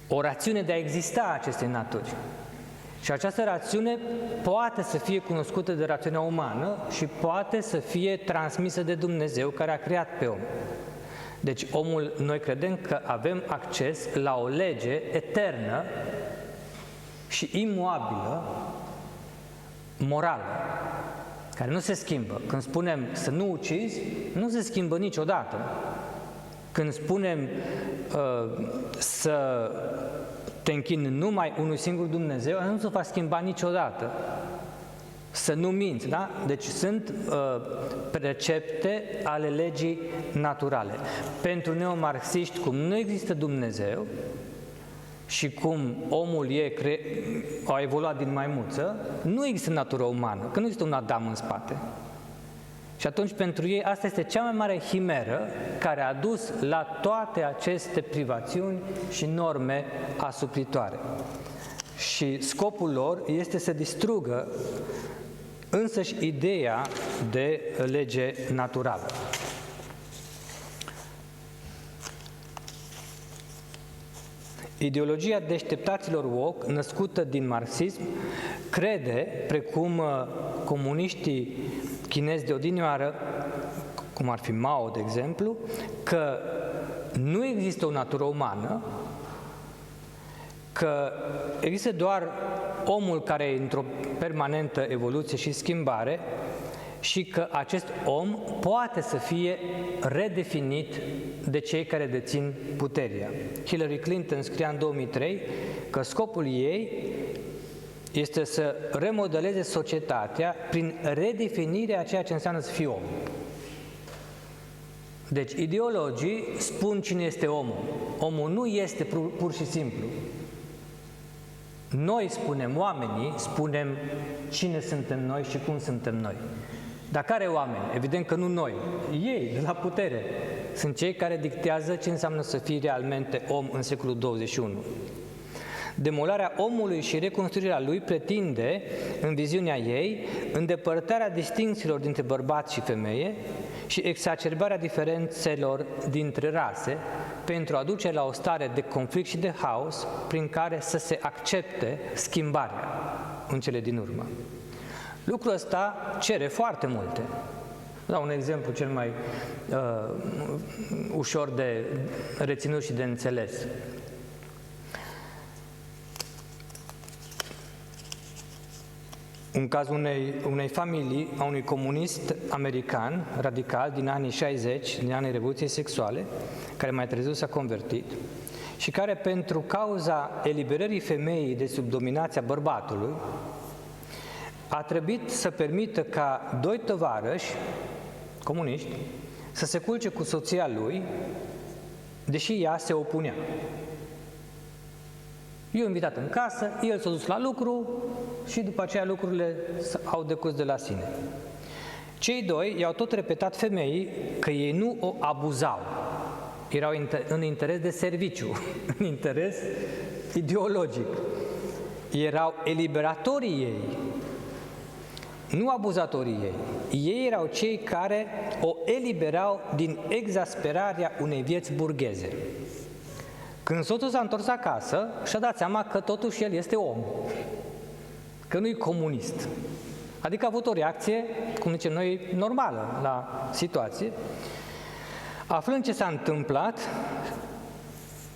o rațiune de a exista a acestei naturi. Și această rațiune poate să fie cunoscută de rațiunea umană și poate să fie transmisă de Dumnezeu care a creat pe om. Deci noi credem că avem acces la o lege eternă și imuabilă, morală, care nu se schimbă. Când spunem să nu ucizi, nu se schimbă niciodată. Când spunem să te închini numai unui singur Dumnezeu, nu se va schimba niciodată. Să nu minți, da? Deci sunt precepte ale legii naturale. Pentru neomarxiști, cum nu există Dumnezeu și cum omul a evoluat din maimuță, nu există natură umană, că nu există un Adam în spate. Și atunci pentru ei asta este cea mai mare himeră care a dus la toate aceste privațiuni și norme asupritoare. Și scopul lor este să distrugă însăși ideea de lege naturală. Ideologia deșteptaților woke, născută din marxism, crede, precum comuniștii chinezi de odinioară, cum ar fi Mao, de exemplu, că nu există o natură umană, că există doar omul care e într-o permanentă evoluție și schimbare și că acest om poate să fie redefinit de cei care dețin puterea. Hillary Clinton scria în 2003 că scopul ei este să remodeleze societatea prin redefinirea a ceea ce înseamnă să fii om. Deci ideologii spun cine este omul. Omul nu este pur și simplu. Noi spunem, oamenii, spunem cine suntem noi și cum suntem noi. Dar care oameni? Evident că nu noi. Ei, de la putere, sunt cei care dictează ce înseamnă să fii realmente om în secolul 21. Demolarea omului și reconstruirea lui pretinde, în viziunea ei, îndepărtarea distincțiilor dintre bărbat și femeie și exacerbarea diferențelor dintre rase pentru a duce la o stare de conflict și de haos prin care să se accepte schimbarea în cele din urmă. Lucrul ăsta cere foarte multe. Dau un exemplu cel mai ușor de reținut și de înțeles. Un caz unei familii, a unui comunist american, radical, din anii 60, din anii Revoluției Sexuale, care mai târziu s-a convertit și care, pentru cauza eliberării femeii de sub dominația bărbatului, a trebuit să permită ca doi tovarăși comuniști să se culce cu soția lui, deși ea se opunea. Eu invitat în casă, el s-a dus la lucru și după aceea lucrurile au decurs de la sine. Cei doi i-au tot repetat femeii că ei nu o abuzau. Erau în interes de serviciu, în interes ideologic. Erau eliberatorii ei, nu abuzatorii ei. Ei erau cei care o eliberau din exasperarea unei vieți burgheze. Când soțul s-a întors acasă, și-a dat seama că totuși el este om, că nu-i comunist. Adică a avut o reacție, cum zicem noi, normală la situație. Aflând ce s-a întâmplat,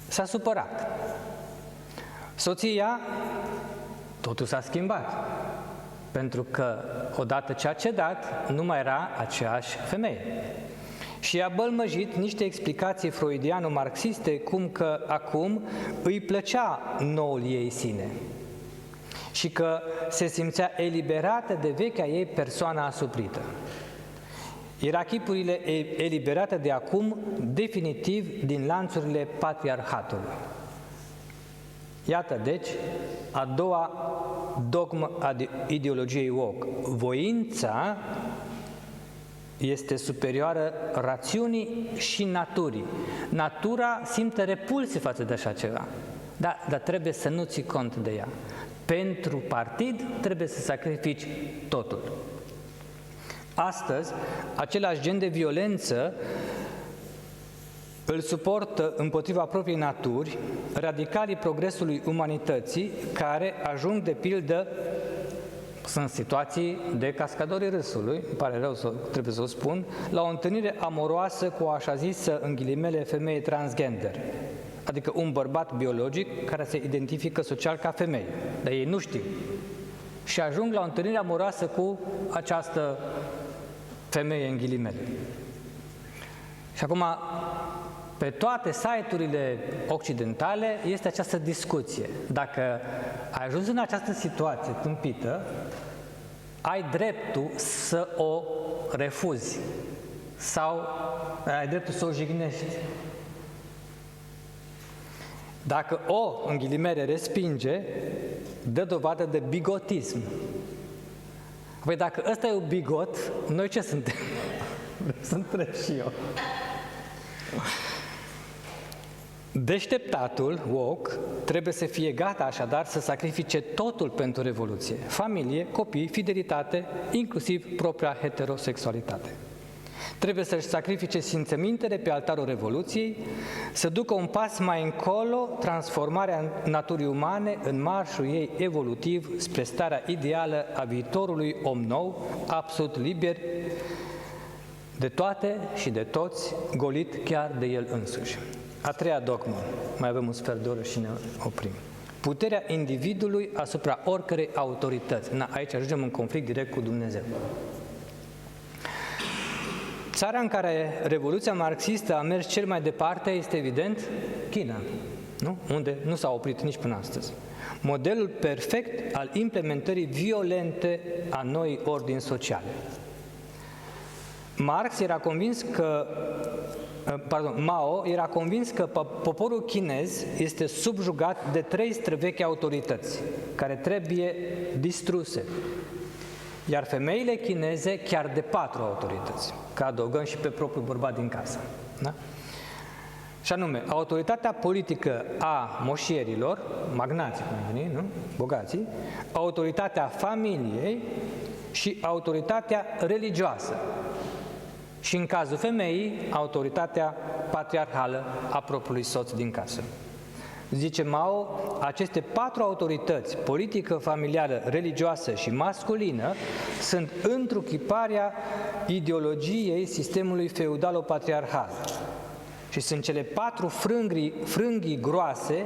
s-a supărat. Soția totul s-a schimbat, pentru că odată ce a cedat, nu mai era aceeași femeie. Și a bălmăjit niște explicații freudiano-marxiste, cum că acum îi plăcea noul ei sine și că se simțea eliberată de vechea ei persoană asuprită. Era chipurile eliberate de acum definitiv din lanțurile patriarhatului. Iată, deci, a doua dogmă a ideologiei woke. Voința este superioară rațiunii și naturii. Natura simte repulsie față de așa ceva, dar trebuie să nu ții cont de ea. Pentru partid trebuie să sacrifici totul. Astăzi, același gen de violență îl suportă împotriva propriei naturi radicalii progresului umanității, care ajung, de pildă, Sunt situații de cascadorii râsului, îmi pare rău trebuie să o spun, la o întâlnire amoroasă cu o așa zisă, în ghilimele, femeie transgender, adică un bărbat biologic care se identifică social ca femeie, dar ei nu știu. Și ajung la o întâlnire amoroasă cu această femeie, în ghilimele. Și acum, pe toate site-urile occidentale este această discuție. Dacă ai ajuns în această situație tâmpită, ai dreptul să o refuzi sau ai dreptul să o jignești. Dacă o, în ghilimele, respinge, dă dovadă de bigotism. Păi dacă ăsta e un bigot, noi ce suntem? Sunt trep și eu. Deșteptatul, woke, trebuie să fie gata așadar să sacrifice totul pentru revoluție. Familie, copii, fidelitate, inclusiv propria heterosexualitate. Trebuie să-și sacrifice simțămintele pe altarul revoluției, să ducă un pas mai încolo transformarea naturii umane în marșul ei evolutiv spre starea ideală a viitorului om nou, absolut liber de toate și de toți, golit chiar de el însuși. A treia dogmă, mai avem un sfert de oră și ne oprim. Puterea individului asupra oricărei autorități. Aici ajungem în conflict direct cu Dumnezeu. Țara în care revoluția marxistă a mers cel mai departe este, evident, China, nu? Unde nu s-a oprit nici până astăzi. Modelul perfect al implementării violente a noii ordini sociale. Mao era convins că poporul chinez este subjugat de 3 străvechi autorități, care trebuie distruse, iar femeile chineze chiar de 4 autorități, că adăugăm și pe propriul bărbat din casă. Da? Și anume, autoritatea politică a moșierilor, magnații, cum veni, nu? Bogații, autoritatea familiei și autoritatea religioasă. Și în cazul femeii, autoritatea patriarhală a propriului soț din casă. Zice Mao, aceste 4 autorități, politică, familială, religioasă și masculină, sunt întruchiparea ideologiei sistemului feudalo-patriarhal. Și sunt cele 4 frânghii groase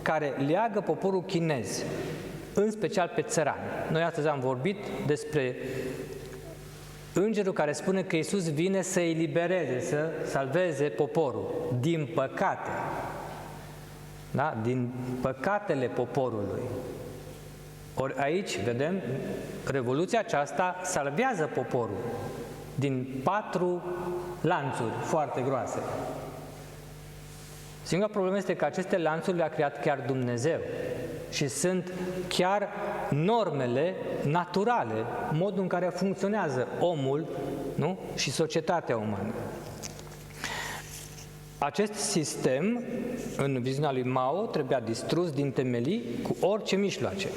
care leagă poporul chinez, în special pe țărani. Noi astăzi am vorbit despre îngerul care spune că Iisus vine să elibereze, să salveze poporul. Din păcate. Da? Din păcatele poporului. Ori aici, vedem, revoluția aceasta salvează poporul din 4 lanțuri foarte groase. Singura problemă este că aceste lanțuri le-a creat chiar Dumnezeu și sunt chiar normele naturale, modul în care funcționează omul, nu? Și societatea umană. Acest sistem, în viziunea lui Mao, trebuia distrus din temelii cu orice mijloace.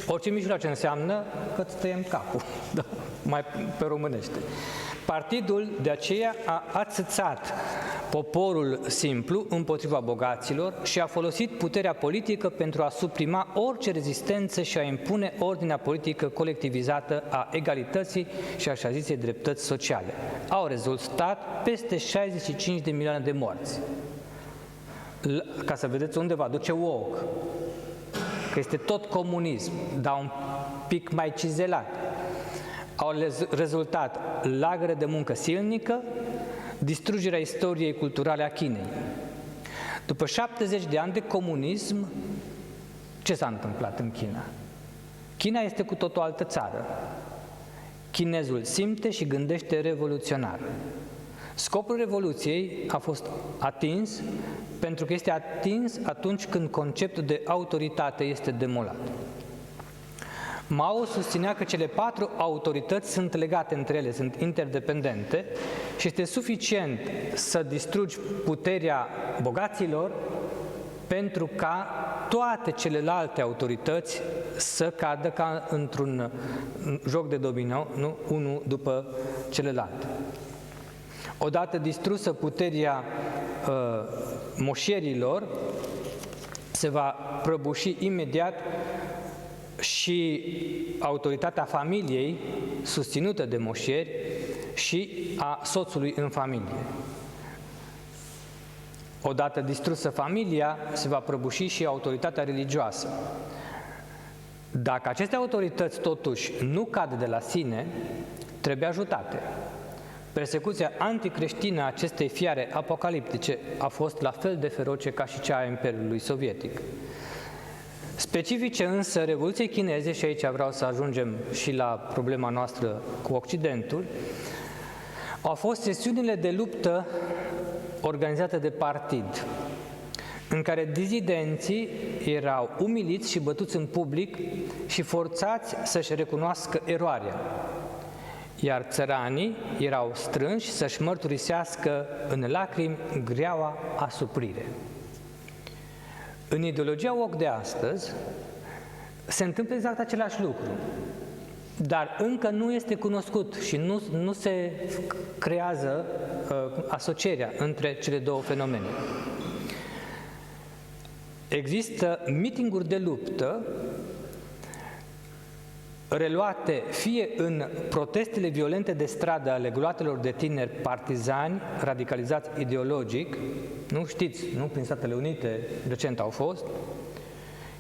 Orice mijloace înseamnă că îți tăiem capul, da? Mai pe românește. Partidul de aceea a ațățat poporul simplu împotriva bogaților și a folosit puterea politică pentru a suprima orice rezistență și a impune ordinea politică colectivizată a egalității și așa zisei dreptăți sociale. Au rezultat peste 65 de milioane de morți. Ca să vedeți unde va duce woke, că este tot comunism, dar un pic mai cizelat. Au rezultat lagăre de muncă silnică, distrugerea istoriei culturale a Chinei. După 70 de ani de comunism, ce s-a întâmplat în China? China este cu tot o altă țară. Chinezul simte și gândește revoluționar. Scopul revoluției a fost atins pentru că este atins atunci când conceptul de autoritate este demolat. Mao susținea că cele 4 autorități sunt legate între ele, sunt interdependente și este suficient să distrugi puterea bogaților pentru ca toate celelalte autorități să cadă ca într-un joc de domino, nu? Unul după celălalt. Odată distrusă puterea moșierilor, se va prăbuși imediat și autoritatea familiei, susținută de moșieri, și a soțului în familie. Odată distrusă familia, se va prăbuși și autoritatea religioasă. Dacă aceste autorități totuși nu cad de la sine, trebuie ajutate. Persecuția anticreștină a acestei fiare apocaliptice a fost la fel de feroce ca și cea a Imperiului Sovietic. Specifice însă Revoluției Chineze, și aici vreau să ajungem și la problema noastră cu Occidentul, au fost sesiunile de luptă organizate de partid, în care dizidenții erau umiliți și bătuți în public și forțați să-și recunoască eroarea, iar țăranii erau strânși să-și mărturisească în lacrimi greaua asuprire. În ideologia woke de astăzi se întâmplă exact același lucru, dar încă nu este cunoscut și nu se creează asocierea între cele două fenomene. Există mitinguri de luptă reluate fie în protestele violente de stradă ale gloatelor de tineri partizani radicalizați ideologic, nu știți, nu? Prin Statele Unite recent au fost,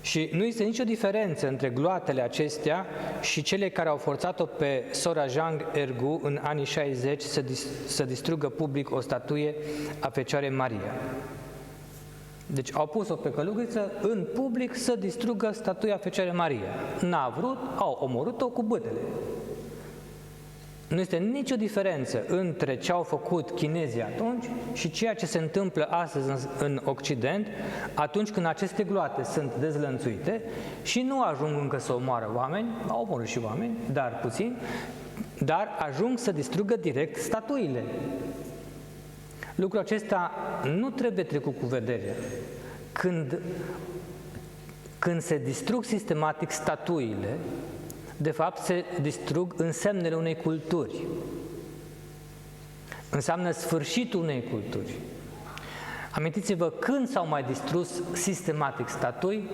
și nu există nicio diferență între gloatele acestea și cele care au forțat-o pe sora Zhang Ergu în anii 60 să distrugă public o statuie a Fecioarei Maria. Deci au pus-o pe călugăriță în public să distrugă statuia Fecioarei Maria. N-a vrut, au omorât-o cu bătele. Nu este nicio diferență între ce au făcut chinezii atunci și ceea ce se întâmplă astăzi în Occident, atunci când aceste gloate sunt dezlănțuite și nu ajung încă să omoară oameni, au omorât și oameni, dar puțin, dar ajung să distrugă direct statuile. Lucrul acesta nu trebuie trecut cu vederea. Când se distrug sistematic statuile, de fapt se distrug însemnele unei culturi. Înseamnă sfârșitul unei culturi. Amintiți-vă, când s-au mai distrus sistematic statui?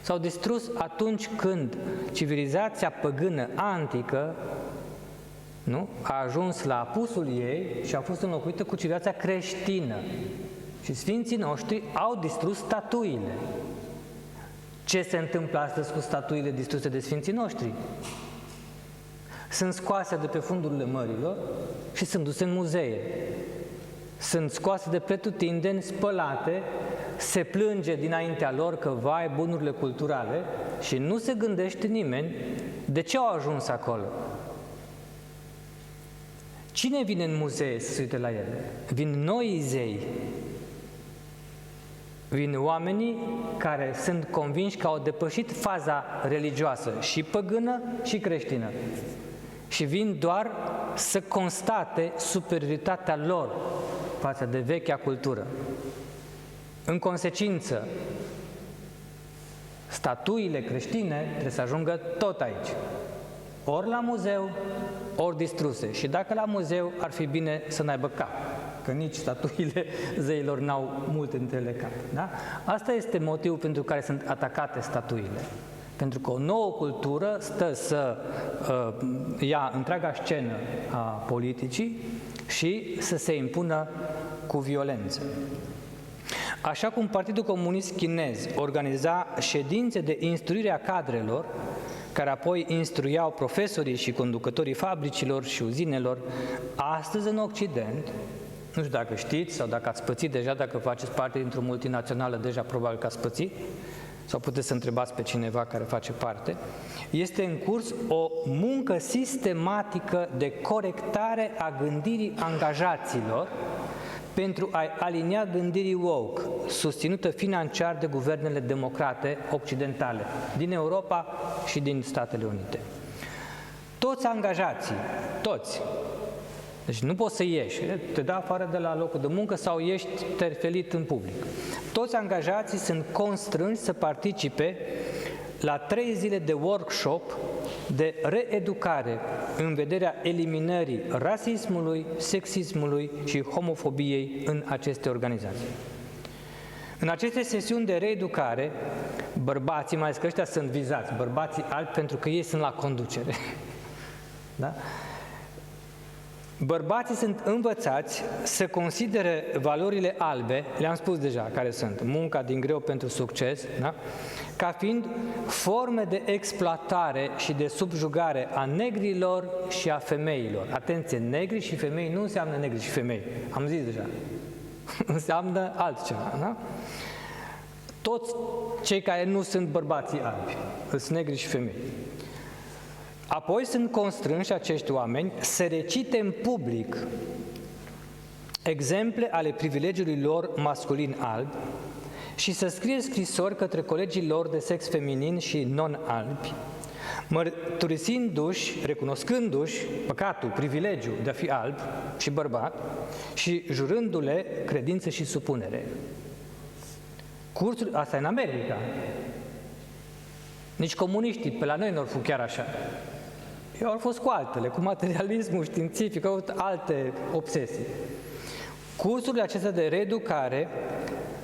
S-au distrus atunci când civilizația păgână antică, nu? A ajuns la apusul ei și a fost înlocuită cu civilizația creștină. Și Sfinții noștri au distrus statuile. Ce se întâmplă astăzi cu statuile distruse de Sfinții noștri? Sunt scoase de pe fundurile mărilor și sunt duse în muzee. Sunt scoase de pretutindeni, spălate, se plânge dinaintea lor că, vai, bunurile culturale, și nu se gândește nimeni de ce au ajuns acolo. Cine vine în muzee să se uite la ele? Vin noi zei. Vin oamenii care sunt convinși că au depășit faza religioasă și păgână și creștină și vin doar să constate superioritatea lor față de vechea cultură. În consecință, statuile creștine trebuie să ajungă tot aici, ori la muzeu, ori distruse. Și dacă la muzeu, ar fi bine să n-aibă cap, că nici statuile zeilor n-au multe dintre ele cap. Da? Asta este motivul pentru care sunt atacate statuile. Pentru că o nouă cultură stă să ia întreaga scenă a politicii și să se impună cu violență. Așa cum Partidul Comunist Chinez organiza ședințe de instruire a cadrelor, care apoi instruiau profesorii și conducătorii fabricilor și uzinelor, astăzi în Occident, nu știu dacă știți sau dacă ați pățit deja, dacă faceți parte dintr-o multinațională, deja probabil că ați pățit, sau puteți să întrebați pe cineva care face parte, este în curs o muncă sistematică de corectare a gândirii angajaților pentru a alinia gândirii woke, susținută financiar de guvernele democrate occidentale, din Europa și din Statele Unite. Toți angajații, toți, deci nu poți să ieși, te dă afară de la locul de muncă sau ești terfelit în public. Toți angajații sunt constrânși să participe la 3 zile de workshop de reeducare în vederea eliminării rasismului, sexismului și homofobiei în aceste organizații. În aceste sesiuni de reeducare, bărbații, mai ales că ăștia sunt vizați, bărbații albi pentru că ei sunt la conducere. Da? Bărbații sunt învățați să considere valorile albe, le-am spus deja care sunt, munca din greu pentru succes, da? Ca fiind forme de exploatare și de subjugare a negrilor și a femeilor. Atenție, negri și femei nu înseamnă negri și femei, am zis deja, înseamnă altceva. Da? Toți cei care nu sunt bărbații albi, sunt negri și femei. Apoi sunt constrânși acești oameni să recite în public exemple ale privilegiului lor masculin alb și să scrie scrisori către colegii lor de sex feminin și non-albi, mărturisindu-și, recunoscându-și păcatul, privilegiul de a fi alb și bărbat și jurându-le credință și supunere. Cursul, asta e în America. Nici comuniștii pe la noi nu au fost chiar așa. Ei au fost cu altele, cu materialismul științific, au avut alte obsesii. Cursurile acestea de reeducare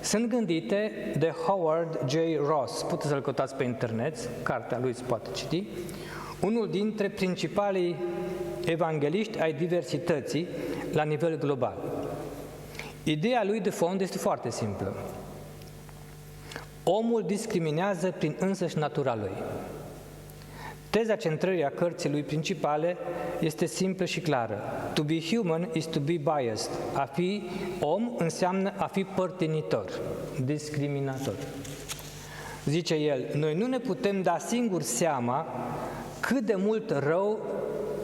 sunt gândite de Howard J. Ross, puteți să-l căutați pe internet, cartea lui se poate citi, unul dintre principalii evangeliști ai diversității la nivel global. Ideea lui de fond este foarte simplă. Omul discriminează prin însăși natura lui. Teza centrării a cărții lui principale este simplă și clară. To be human is to be biased. A fi om înseamnă a fi părtinitor, discriminator. Zice el, noi nu ne putem da singuri seama cât de mult rău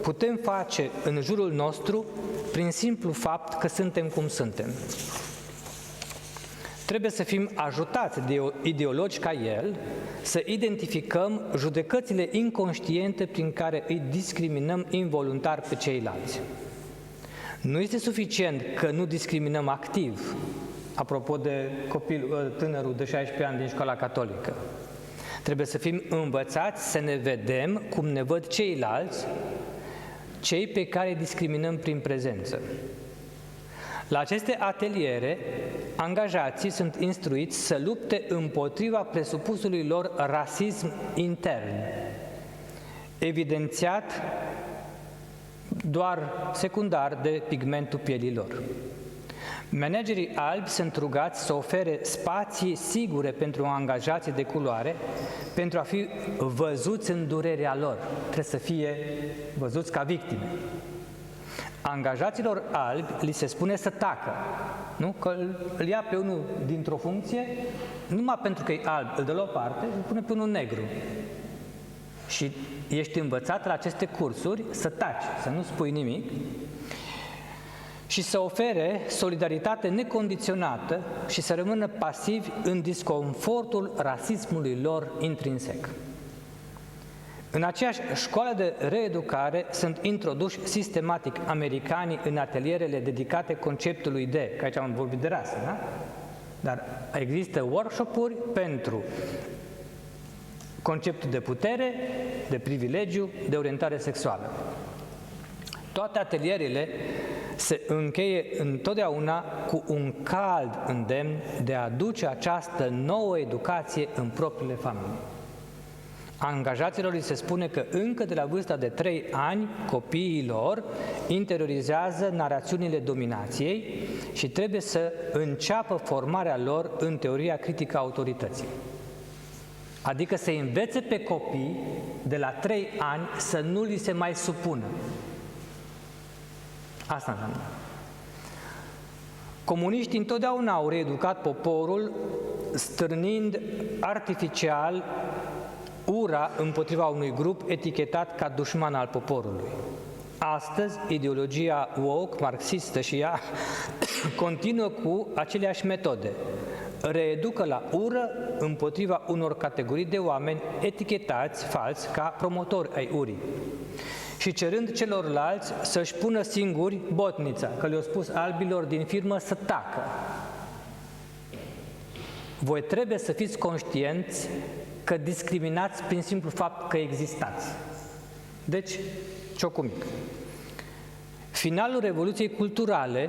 putem face în jurul nostru prin simplu fapt că suntem cum suntem. Trebuie să fim ajutați de ideologi ca el să identificăm judecățile inconștiente prin care îi discriminăm involuntar pe ceilalți. Nu este suficient că nu discriminăm activ, apropo de tânărul de 16 ani din școala catolică. Trebuie să fim învățați să ne vedem cum ne văd ceilalți, cei pe care îi discriminăm prin prezență. La aceste ateliere, angajații sunt instruiți să lupte împotriva presupusului lor rasism intern, evidențiat doar secundar de pigmentul pielii lor. Managerii albi sunt rugați să ofere spații sigure pentru angajații de culoare, pentru a fi văzuți în durerea lor. Trebuie să fie văzuți ca victime. Angajaților albi li se spune să tacă, nu? Că îl ia pe unul dintr-o funcție, numai pentru că e alb, îl dă la o parte, îl pune pe unul negru. Și ești învățat la aceste cursuri să taci, să nu spui nimic și să ofere solidaritate necondiționată și să rămână pasivi în disconfortul rasismului lor intrinsec. În aceeași școală de reeducare sunt introduși sistematic americanii în atelierele dedicate conceptului de, că aici am vorbit de rasă, da? Dar există workshop-uri pentru conceptul de putere, de privilegiu, de orientare sexuală. Toate atelierele se încheie întotdeauna cu un cald îndemn de a aduce această nouă educație în propriile familii. Angajaților li se spune că încă de la vârsta de 3 ani copiii lor interiorizează narațiunile dominației și trebuie să înceapă formarea lor în teoria critică a autorității. Adică să învețe pe copii de la 3 ani să nu li se mai supună. Asta înseamnă. Comuniștii întotdeauna au reeducat poporul stârnind artificial ura împotriva unui grup etichetat ca dușman al poporului. Astăzi, ideologia woke, marxistă și ea, continuă cu aceleași metode. Reeducă la ură împotriva unor categorii de oameni etichetați fals ca promotori ai urii și cerând celorlalți să-și pună singuri botnița, că le-au spus albilor din firmă să tacă. Voi trebuie să fiți conștienți că discriminați prin simplu fapt că existați. Deci, ciocul mic. Finalul Revoluției Culturale,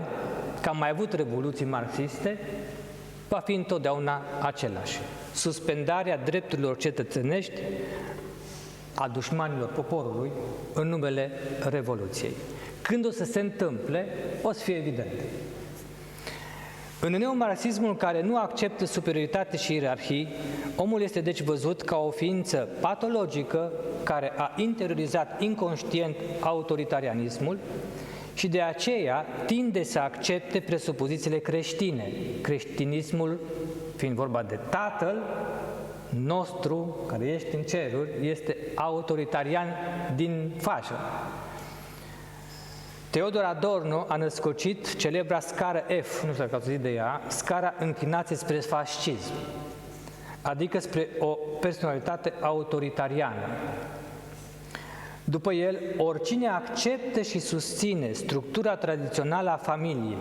că am mai avut revoluții marxiste, va fi întotdeauna același. Suspendarea drepturilor cetățenești a dușmanilor poporului în numele Revoluției. Când o să se întâmple, o să fie evident. În neomarxismul care nu acceptă superioritate și ierarhii, omul este deci văzut ca o ființă patologică care a interiorizat inconștient autoritarianismul și de aceea tinde să accepte presupozițiile creștine, creștinismul fiind vorba de Tatăl nostru care ești în ceruri, este autoritarian din fașă. Teodor Adorno a născocit celebra scară F, nu știu dacă ați auzit de ea, scara înclinație spre fascism, adică spre o personalitate autoritariană. După el, oricine acceptă și susține structura tradițională a familiei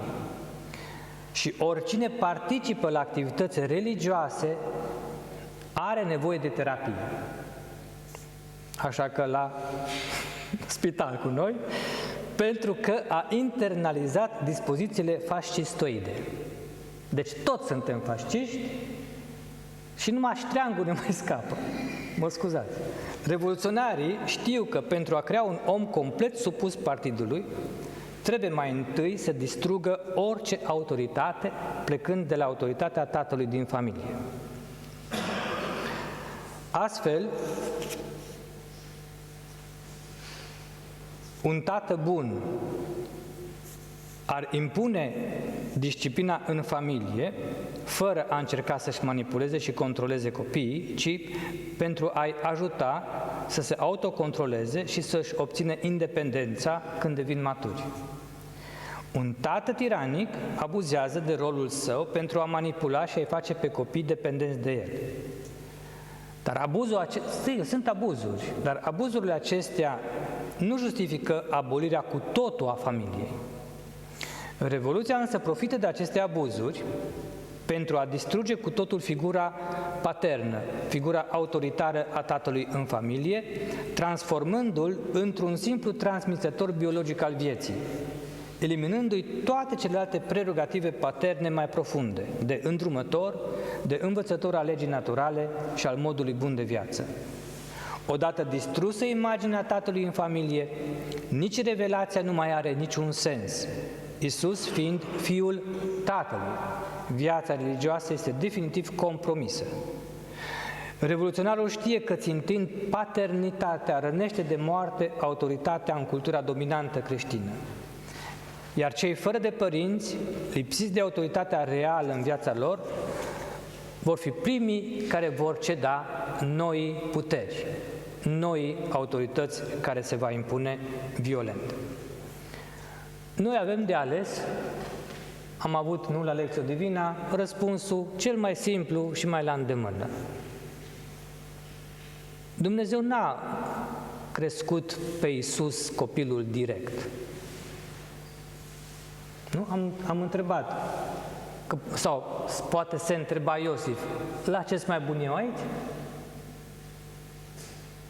și oricine participă la activități religioase are nevoie de terapie. Așa că la spital cu noi, pentru că a internalizat dispozițiile fascistoide. Deci toți suntem fasciști și numai ștreangul ne mai scapă. Mă scuzați. Revoluționarii știu că pentru a crea un om complet supus partidului, trebuie mai întâi să distrugă orice autoritate, plecând de la autoritatea tatălui din familie. Astfel, un tată bun ar impune disciplina în familie, fără a încerca să-și manipuleze și controleze copiii, ci pentru a-i ajuta să se autocontroleze și să-și obțină independența când devin maturi. Un tată tiranic abuzează de rolul său pentru a manipula și a-i face pe copii dependenți de el. Dar sunt abuzuri, dar abuzurile acestea nu justifică abolirea cu totul a familiei. Revoluția însă profită de aceste abuzuri pentru a distruge cu totul figura paternă, figura autoritară a tatălui în familie, transformându-l într-un simplu transmisător biologic al vieții, eliminându-i toate celelalte prerogative paterne mai profunde, de îndrumător, de învățător al legii naturale și al modului bun de viață. Odată distrusă imaginea tatălui în familie, nici revelația nu mai are niciun sens. Iisus fiind Fiul Tatălui, viața religioasă este definitiv compromisă. Revoluționarul știe că țintind paternitatea rănește de moarte autoritatea în cultura dominantă creștină. Iar cei fără de părinți, lipsiți de autoritatea reală în viața lor, vor fi primii care vor ceda noi puteri, noi autorități care se va impune violent. Noi avem de ales, am avut, nu la Lecțio Divina, răspunsul cel mai simplu și mai la îndemână. Dumnezeu n-a crescut pe Iisus copilul direct. Nu? Am întrebat, sau poate se întreba Iosif, la ce mai bun eu aici?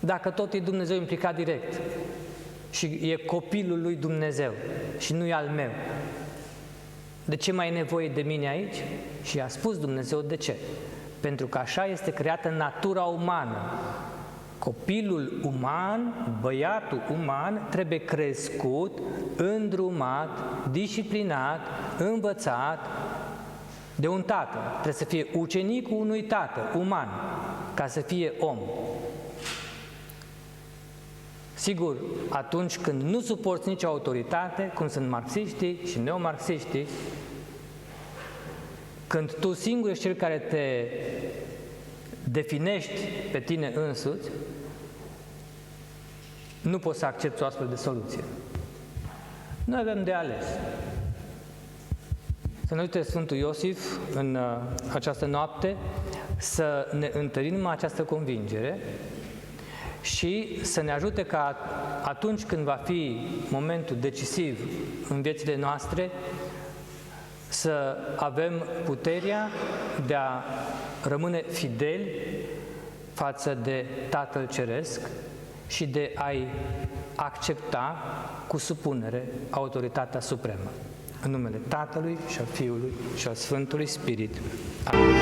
Dacă tot e Dumnezeu implicat direct și e copilul lui Dumnezeu și nu e al meu, de ce mai e nevoie de mine aici? Și a spus Dumnezeu de ce? Pentru că așa este creată natura umană. Copilul uman, băiatul uman, trebuie crescut, îndrumat, disciplinat, învățat de un tată. Trebuie să fie ucenicul unui tată uman, ca să fie om. Sigur, atunci când nu suporți nicio autoritate, cum sunt marxiștii și neomarxiștii, când tu singur ești cel care te definești pe tine însuți, nu poți să accepti o astfel de soluție. Noi avem de ales. Să ne uite Sfântul Iosif în această noapte să ne întărim această convingere și să ne ajute ca atunci când va fi momentul decisiv în viețile noastre să avem puterea de a rămâne fideli față de Tatăl Ceresc și de a-i accepta cu supunere autoritatea supremă. În numele Tatălui și al Fiului și al Sfântului Spirit. Amin.